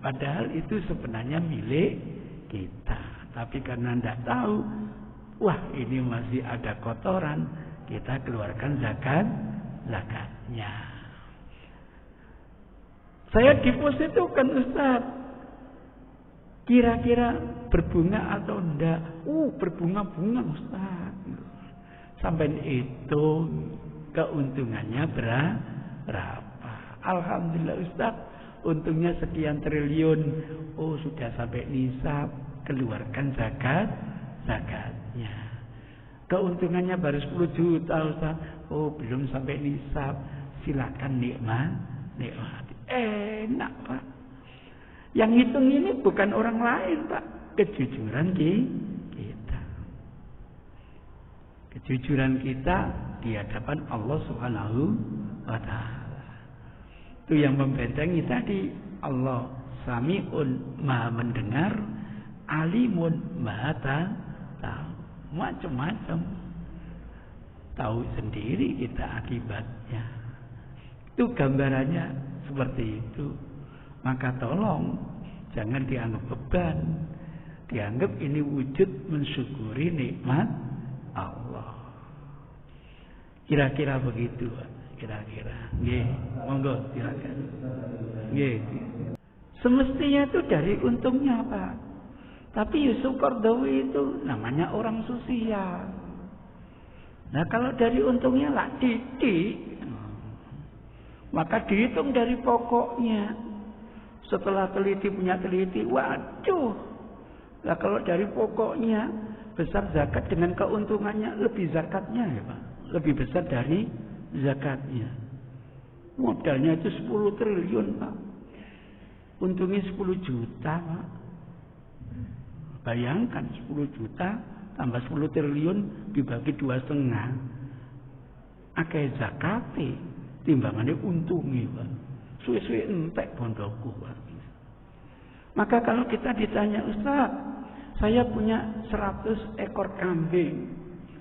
Padahal itu sebenarnya milik kita. Tapi karena tidak tahu, wah ini masih ada kotoran, kita keluarkan zakatnya. Saya depositokan Ustaz, kira-kira berbunga atau enggak? Berbunga-bunga Ustaz. Sampai itu keuntungannya berapa? Alhamdulillah Ustaz, untungnya sekian triliun. Sudah sampai nisab, keluarkan zakatnya. Keuntungannya baru 10 juta Ustaz. Belum sampai nisab, silakan nikmati. Enak, Pak. Yang hitung ini bukan orang lain, Pak. Kejujuran kita. Kejujuran kita di hadapan Allah Subhanahu wa Ta'ala. Itu yang membentengi tadi. Allah Sami'un, Maha mendengar, Alimun, Maha tahu. Macam-macam. Tahu sendiri kita akibatnya. Itu gambarannya seperti itu. Maka tolong jangan dianggap beban, dianggap ini wujud mensyukuri nikmat Allah. Kira-kira begitu, kira-kira. Nggih, monggo silakan. Nggih. Semestinya itu dari untungnya, Pak. Tapi Yusuf Qaradawi itu namanya orang sosial. Nah, kalau dari untungnya lah didik, maka dihitung dari pokoknya. Setelah teliti punya teliti, waduh. Nah kalau dari pokoknya besar zakat dengan keuntungannya lebih zakatnya ya Pak. Lebih besar dari zakatnya. Modalnya itu 10 triliun Pak. Untungnya 10 juta Pak. Bayangkan 10 juta tambah 10 triliun dibagi 2,5. Akeh zakate timbangannya untungnya Pak. Suwe-suwe entek bondoku Pak. Maka kalau kita ditanya, Ustaz, saya punya 100 ekor kambing.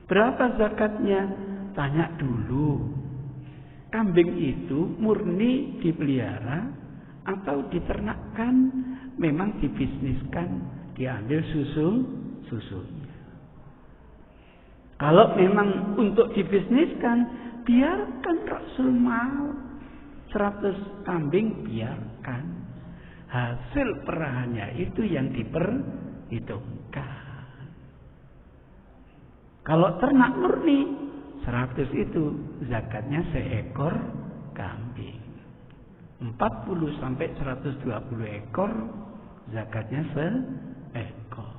Berapa zakatnya? Tanya dulu. Kambing itu murni dipelihara atau diternakkan, memang dibisniskan, diambil susunya. Kalau memang untuk dibisniskan, biarkan Rasul mau. 100 kambing biarkan. Hasil perahannya itu yang diperhitungkan. Kalau ternak murni 100 itu zakatnya seekor kambing. 40 sampai 120 ekor zakatnya seekor.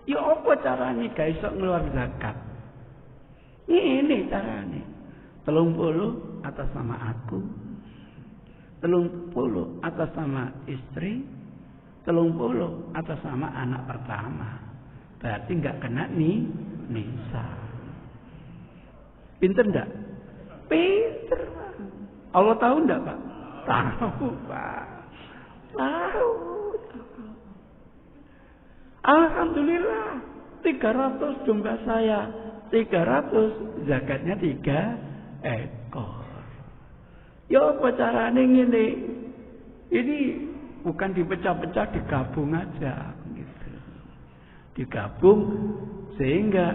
Ya apa caranya guys sok ngeluar zakat? Ini caranya. 30 atas nama aku, 30 atas nama istri, 30 atas nama anak pertama. Berarti nggak kena nisa. Pinter enggak? Pinter Pak. Allah tahu enggak Pak? Tahu Pak. Tahu. Alhamdulillah 300 domba saya, 300 zakatnya 3 ekor. Ya apa caranya ini? Ini bukan dipecah-pecah, digabung aja gitu. Digabung sehingga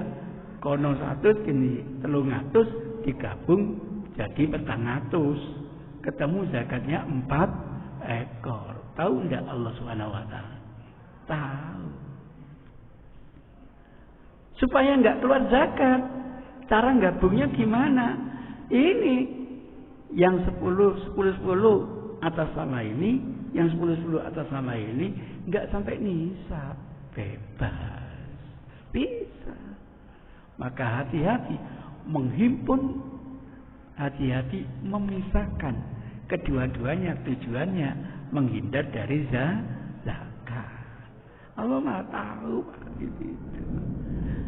kono 100 ini 300 digabung jadi 400. Ketemu zakatnya 4 ekor. Tahu enggak Allah Subhanahu wa taala? Tahu. Supaya enggak keluar zakat, cara gabungnya gimana? Ini yang 10 atas nama ini, yang 10 atas nama ini enggak sampai nisab, bebas. Bisa. Maka hati-hati menghimpun, hati-hati memisahkan kedua-duanya, tujuannya menghindar dari zakat. Allah Maha tahu gitu.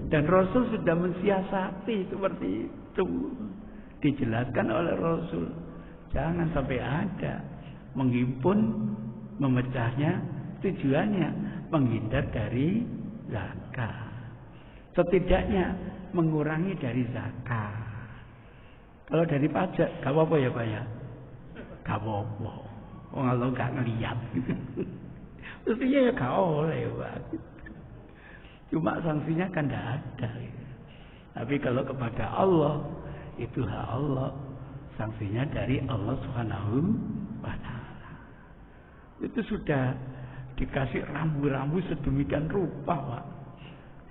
Dan Rasul sudah mensiasati seperti itu. Dijelaskan oleh Rasul, jangan sampai ada menghimpun, memecahnya, tujuannya menghindar dari zakat. Setidaknya mengurangi dari zakat. Kalau dari pajak, gak apa-apa ya Pak ya? Gak apa-apa. Oh Allah gak ngeliat. Mestinya ya gak oleh Pak. Cuma sanksinya kan gak ada. Tapi kalau kepada Allah, itu hak Allah, sanksinya dari Allah Subhanahu wa taala. Itu sudah dikasih rambu-rambu sedemikian rupa, Pak.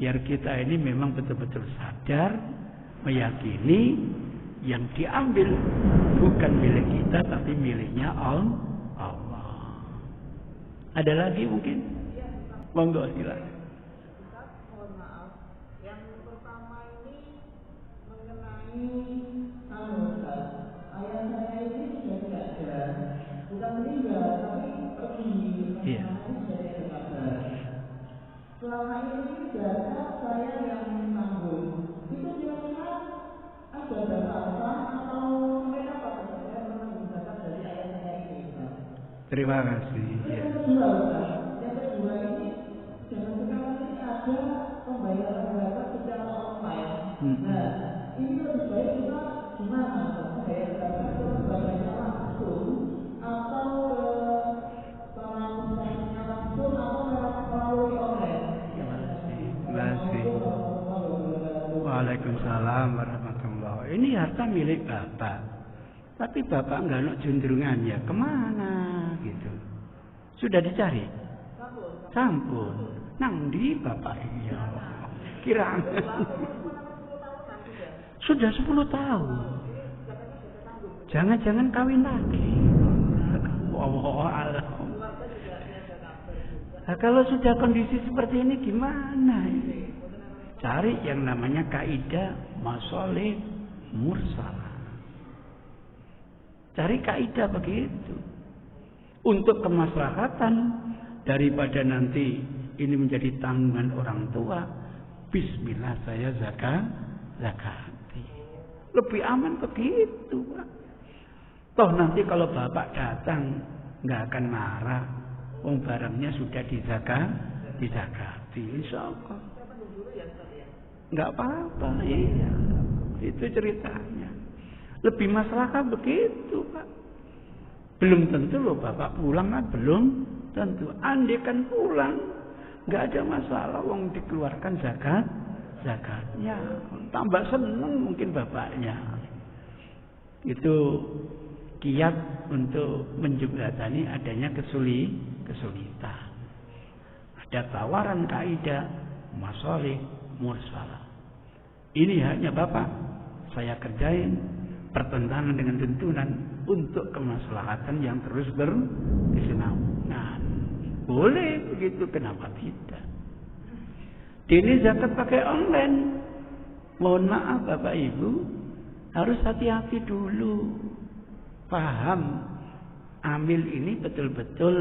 Biar kita ini memang betul-betul sadar, meyakini yang diambil bukan milik kita tapi miliknya Allah. Ada lagi mungkin? Monggo silakan. Selama ini zakat saya yang menanggung. Itu kira-kira ada batas atau mereka pada saya menanggung zakat dari ayat saya ini? Terima kasih. Yang kedua ini jangan sekarang ini ada pembayaran zakat secara online. Nah, ini lebih baik kita gimana? Membayar zakat itu membayarnya langsung atau transaksinya langsung atau melalui online? Waalaikumsalam warahmatullahi wabarakatuh. Ini harta milik Bapak. Tapi Bapak enggak nak junjungannya kemana gitu. Sudah dicari? Sampun. Nang di Bapak iya. Kira sudah 10 tahun. Jangan-jangan kawin lagi. Wallah. Nah, kalau sudah kondisi seperti ini gimana ini? Cari yang namanya kaidah masalih mursalah. Cari kaidah begitu. Untuk kemaslahatan, daripada nanti ini menjadi tanggungan orang tua, bismillah saya zakati. Lebih aman begitu, Pak. Toh nanti kalau bapak datang nggak akan marah, wong barangnya sudah dizakati, insya Allah. Nggak apa-apa, iya. Itu ceritanya. Lebih maslahat begitu, Pak. Belum tentu loh bapak pulang kan, belum tentu. Andai kan pulang, nggak ada masalah, wong dikeluarkan zakatnya. Tambah seneng mungkin bapaknya. Itu kiat untuk menjembatani adanya kesulitan. Ada tawaran kaidah masalih mursalah. Ini hanya bapak saya kerjain pertentangan dengan tuntunan untuk kemaslahatan yang terus berkesinambungan. Boleh begitu, kenapa tidak? Ini zakat pakai online. Mohon maaf Bapak Ibu, harus hati-hati dulu. Paham, amil ini betul-betul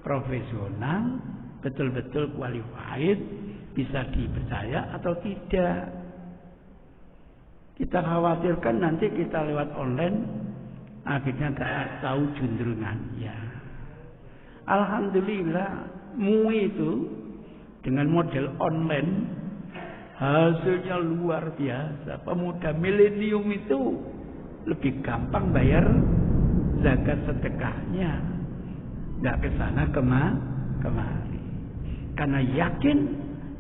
profesional, betul-betul qualified, bisa dipercaya atau tidak. Kita khawatirkan nanti kita lewat online akhirnya tak tahu juntrungannya. Alhamdulillah MUI itu dengan model online hasilnya luar biasa. Pemuda milenium itu lebih gampang bayar zakat sedekahnya, nggak kesana kemari, karena yakin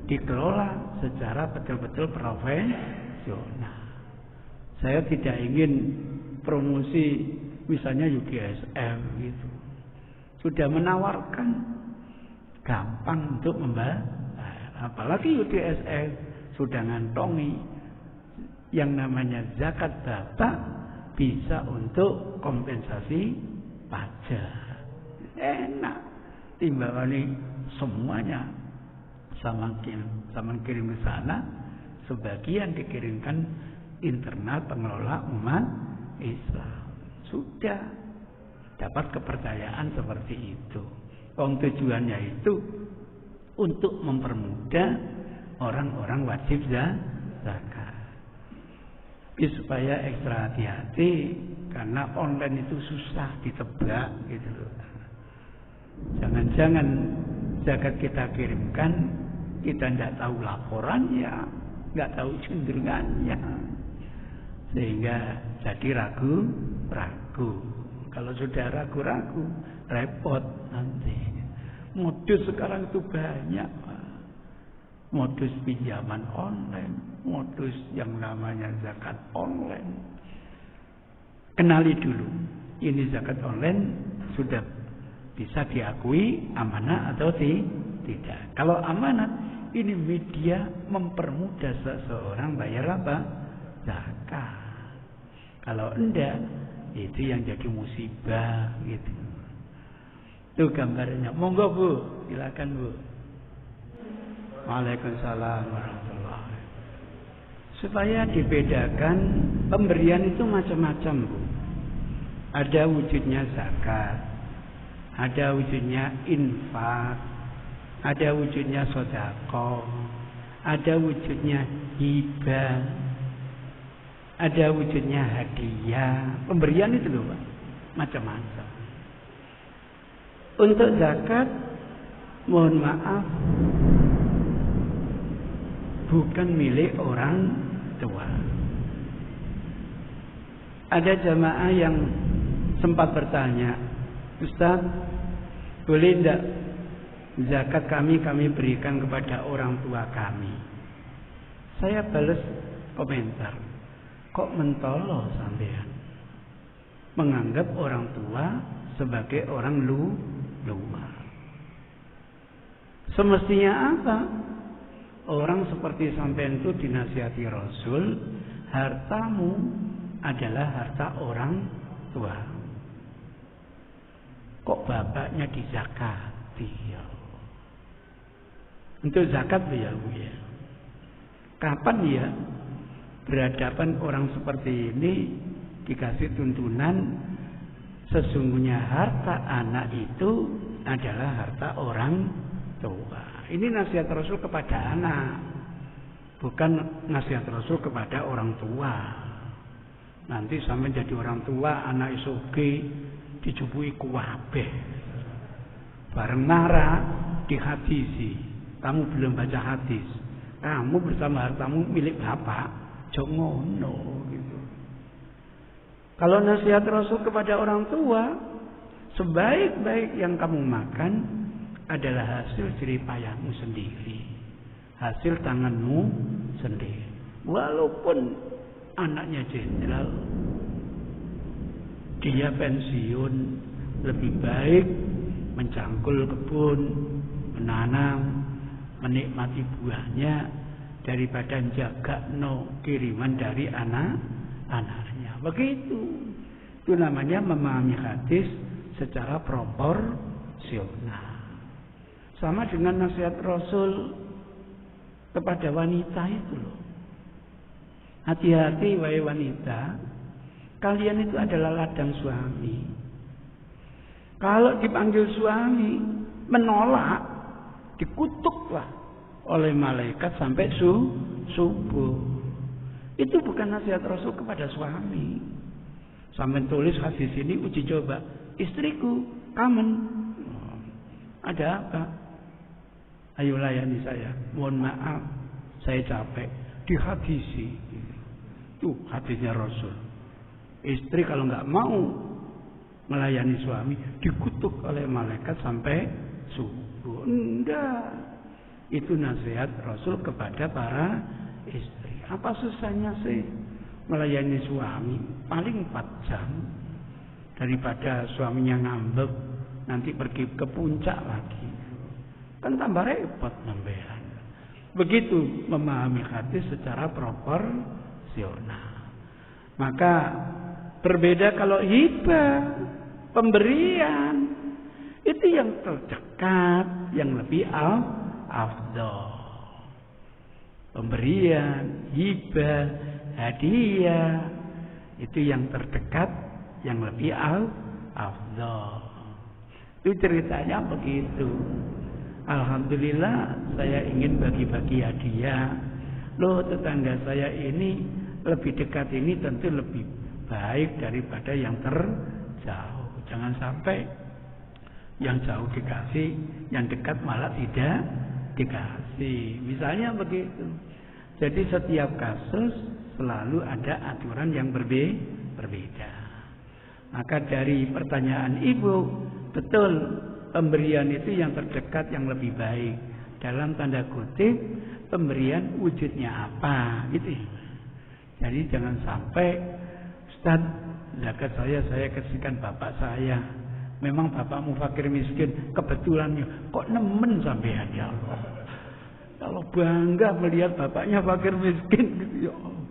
dikelola secara betul-betul profesional. Saya tidak ingin promosi misalnya UDSM gitu. Sudah menawarkan gampang untuk membayar. Apalagi UDSM sudah ngantongi yang namanya zakat bapak bisa untuk kompensasi pajak. Enak. Timbangan semuanya sama kirim ke sana, sebagian dikirimkan internal pengelola umat Islam. Sudah dapat kepercayaan seperti itu. Tujuannya itu untuk mempermudah orang-orang wajib zakat. Supaya ekstra hati-hati, karena online itu susah ditebak gitu loh. Jangan-jangan zakat kita kirimkan, kita tidak tahu laporannya, nggak tahu cenderungannya, sehingga jadi ragu. Kalau sudah ragu-ragu, repot nanti. Modus sekarang itu banyak, Pak. Modus pinjaman online, modus yang namanya zakat online. Kenali dulu, ini zakat online sudah bisa diakui amanah atau tidak. Kalau amanah, ini media mempermudah seseorang bayar apa? Zakat. Kalau enggak, itu yang jadi musibah gitu. Itu gambarnya. Monggo Bu, silakan Bu. Waalaikumsalam warahmatullahi wabarakatuh. Supaya dibedakan, pemberian itu macam-macam Bu. Ada wujudnya zakat, ada wujudnya infak, ada wujudnya sedekah, ada wujudnya hibah, ada wujudnya hadiah. Pemberian itu loh Pak, macam-macam. Untuk zakat, mohon maaf, bukan milik orang tua. Ada jamaah yang sempat bertanya, Ustaz, boleh tidak zakat kami berikan kepada orang tua kami? Saya balas komentar, kok mentolo sampean? Menganggap orang tua sebagai orang luar. Semestinya apa? Orang seperti sampean itu dinasihati Rasul, hartamu adalah harta orang tua. Kok bapaknya dizakati ya? Untuk zakat ya Bu ya. Kapan ya berhadapan orang seperti ini dikasih tuntunan sesungguhnya harta anak itu adalah harta orang tua. Ini nasihat Rasul kepada anak, bukan nasihat Rasul kepada orang tua. Nanti sampai jadi orang tua, anak isoge dijupui kuwabeh. Bareng marah dihadisi. Kamu belum baca hadis. Kamu bersama hartamu milik bapak. Jongono gitu. Kalau nasihat Rasul kepada orang tua, sebaik-baik yang kamu makan adalah hasil jerih payahmu sendiri, hasil tanganmu sendiri. Walaupun anaknya jenderal, dia pensiun, lebih baik mencangkul kebun, menanam, menikmati buahnya daripada jaga kiriman dari anak-anaknya. Begitu. Itu namanya memahami hadis secara proporsional. Sama dengan nasihat Rasul kepada wanita itu loh. Hati-hati wahai wanita, kalian itu adalah ladang suami. Kalau dipanggil suami menolak, dikutuklah oleh malaikat sampai subuh. Itu bukan nasihat Rasul kepada suami. Sampai tulis hadis ini uji coba. Istriku kangen. Ada apa? Ayo layani saya. Mohon maaf, saya capek. Dihadisi. Tuh hadisnya Rasul. Istri kalau nggak mau melayani suami, dikutuk oleh malaikat sampai subuh. Enggak. Itu nasihat Rasul kepada para istri. Apa susahnya sih melayani suami? Paling 4 jam. Daripada suaminya ngambek, nanti pergi ke puncak lagi. Kan tambah repot nambahan. Begitu memahami hadis secara proporsional. Maka berbeda kalau hibah, pemberian, itu yang terdekat, yang lebih afdal. Pemberian, hibah, hadiah, itu yang terdekat, yang lebih afdal. Itu ceritanya begitu. Alhamdulillah saya ingin bagi-bagi hadiah. Loh, tetangga saya ini lebih dekat, ini tentu lebih baik daripada yang terjauh. Jangan sampai yang jauh dikasih, yang dekat malah tidak dikasih. Misalnya begitu. Jadi setiap kasus selalu ada aturan yang berbeda. Maka dari pertanyaan ibu, betul pemberian itu yang terdekat yang lebih baik. Dalam tanda kutip, pemberian wujudnya apa gitu. Jadi jangan sampai Ustaz, zakat saya kasihkan bapak saya. Memang bapakmu fakir miskin, kebetulannya kok nemen sampean ya Allah. Kalau bangga melihat bapaknya fakir miskin gitu ya Allah.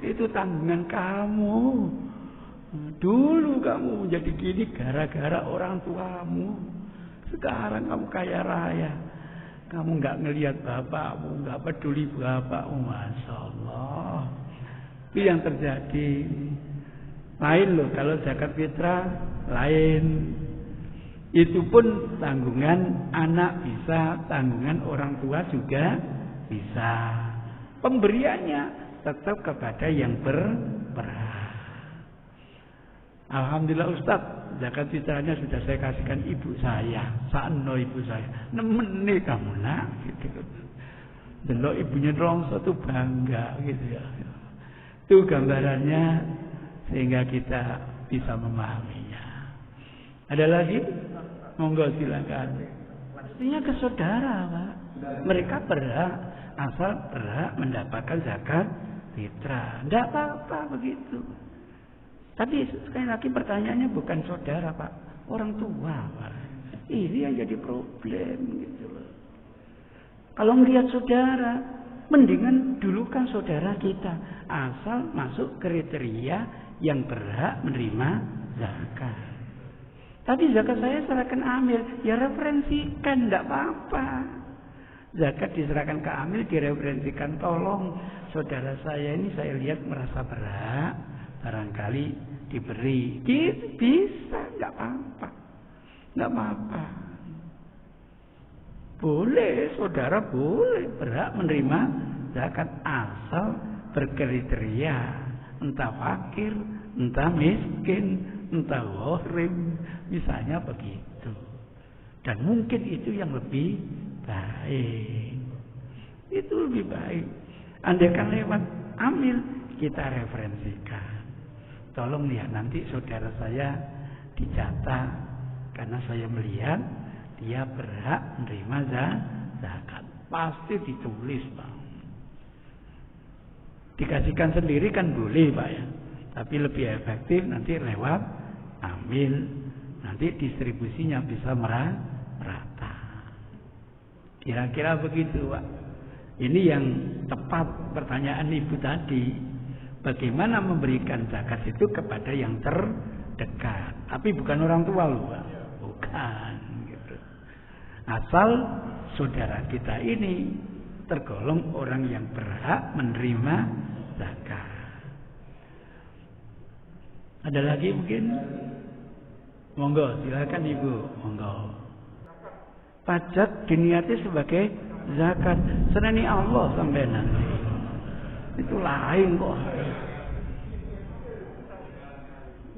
Itu tanggungan kamu. Dulu kamu menjadi gini gara-gara orang tuamu. Sekarang kamu kaya raya. Kamu nggak ngelihat bapakmu, nggak peduli bapakmu, masya Allah. Itu yang terjadi. Lain loh kalau zakat fitrah, lain. Itu pun tanggungan anak bisa, tanggungan orang tua juga bisa. Pemberiannya tetap kepada yang berhak. Alhamdulillah Ustaz, zakat fitrahnya sudah saya kasihkan ibu saya. Sakno ibu saya. Nemen nih kamu nak gitu. Delok ibunya rongso tuh bangga gitu ya. Itu gambarannya sehingga kita bisa memahaminya. Ada lagi? Monggo silakan. Pastinya ke saudara, Pak. Mereka berhak, asal berhak mendapatkan zakat fitrah. Tidak apa-apa begitu. Tapi sekali lagi pertanyaannya bukan saudara, Pak. Orang tua, Pak. Ini yang jadi problem gitu loh. Kalau melihat saudara, mendingan dulukan saudara kita. Asal masuk kriteria yang berhak menerima zakat. Tapi zakat saya serahkan amil, ya referensikan, tidak apa-apa. Zakat diserahkan ke amil, direferensikan, tolong saudara saya ini saya lihat merasa berhak, barangkali diberi. Gitu bisa, nggak apa-apa. Nggak apa-apa. Boleh, saudara boleh berhak menerima zakat asal berkriteria entah fakir, entah miskin, entah gharim, misalnya begitu. Dan mungkin itu yang lebih baik. Itu lebih baik. Andaikan lewat amil, kita referensikan. Tolong lihat nanti saudara saya dicatat, karena saya melihat dia berhak menerima zakat. Pasti ditulis, Pak. Dikasihkan sendiri kan boleh, Pak ya. Tapi lebih efektif nanti lewat amil. Nanti distribusinya bisa merata. Kira-kira begitu, Pak. Ini yang tepat pertanyaan Ibu tadi. Bagaimana memberikan zakat itu kepada yang terdekat. Tapi bukan orang tua loh, Pak. Bukan. Gitu. Asal saudara kita ini tergolong orang yang berhak menerima zakat. Ada lagi mungkin? Monggo, silakan Ibu. Monggo. Pajak diniati sebagai zakat. Senani Allah sampai nanti. Itu lain kok.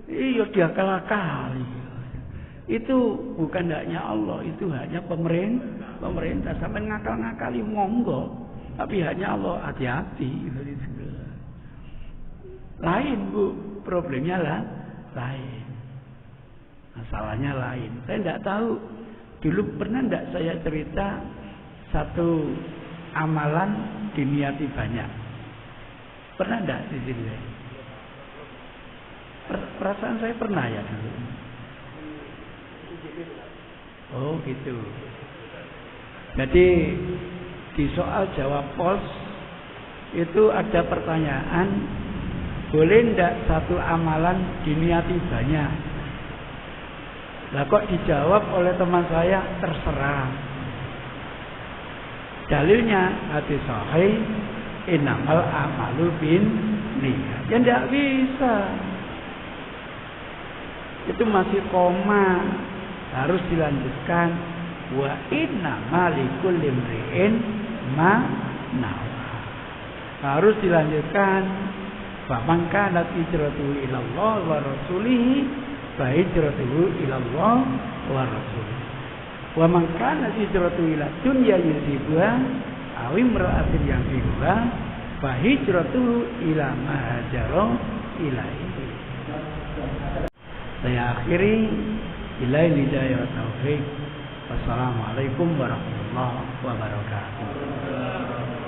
Iya dia kali. Itu bukan haknya Allah, itu haknya pemerintah. Sampai ngakal-ngakali monggo. Tapi haknya Allah, hati-hati. Lain Bu, problemnya lah lain. Masalahnya lain. Saya tidak tahu. Dulu pernah tidak saya cerita satu amalan diniati banyak. Pernah tidak di sini? Perasaan saya pernah ya dulu. Oh gitu. Jadi di soal jawab pos itu ada pertanyaan, boleh tidak satu amalan diniati banyak? Lah kok dijawab oleh teman saya terserah. Dalilnya hadis sahih, innamal a'malu binniyat. Ya tidak bisa. Itu masih koma, harus dilanjutkan. Wa innamal likulli imri'in ma nawa. Harus dilanjutkan. Faman kanat hijratuhu ilallah wa rasulihi fa hijratuhu ilallah wa rasulihi. Wa man kanat hijratuhu ila dunya yusibuha aw imra'atin yankihuha fa hijratuhu ila ma hajara ilaihi. Saya akhiri ilal hidayah taufik. Wassalamualaikum warahmatullahi wabarakatuh.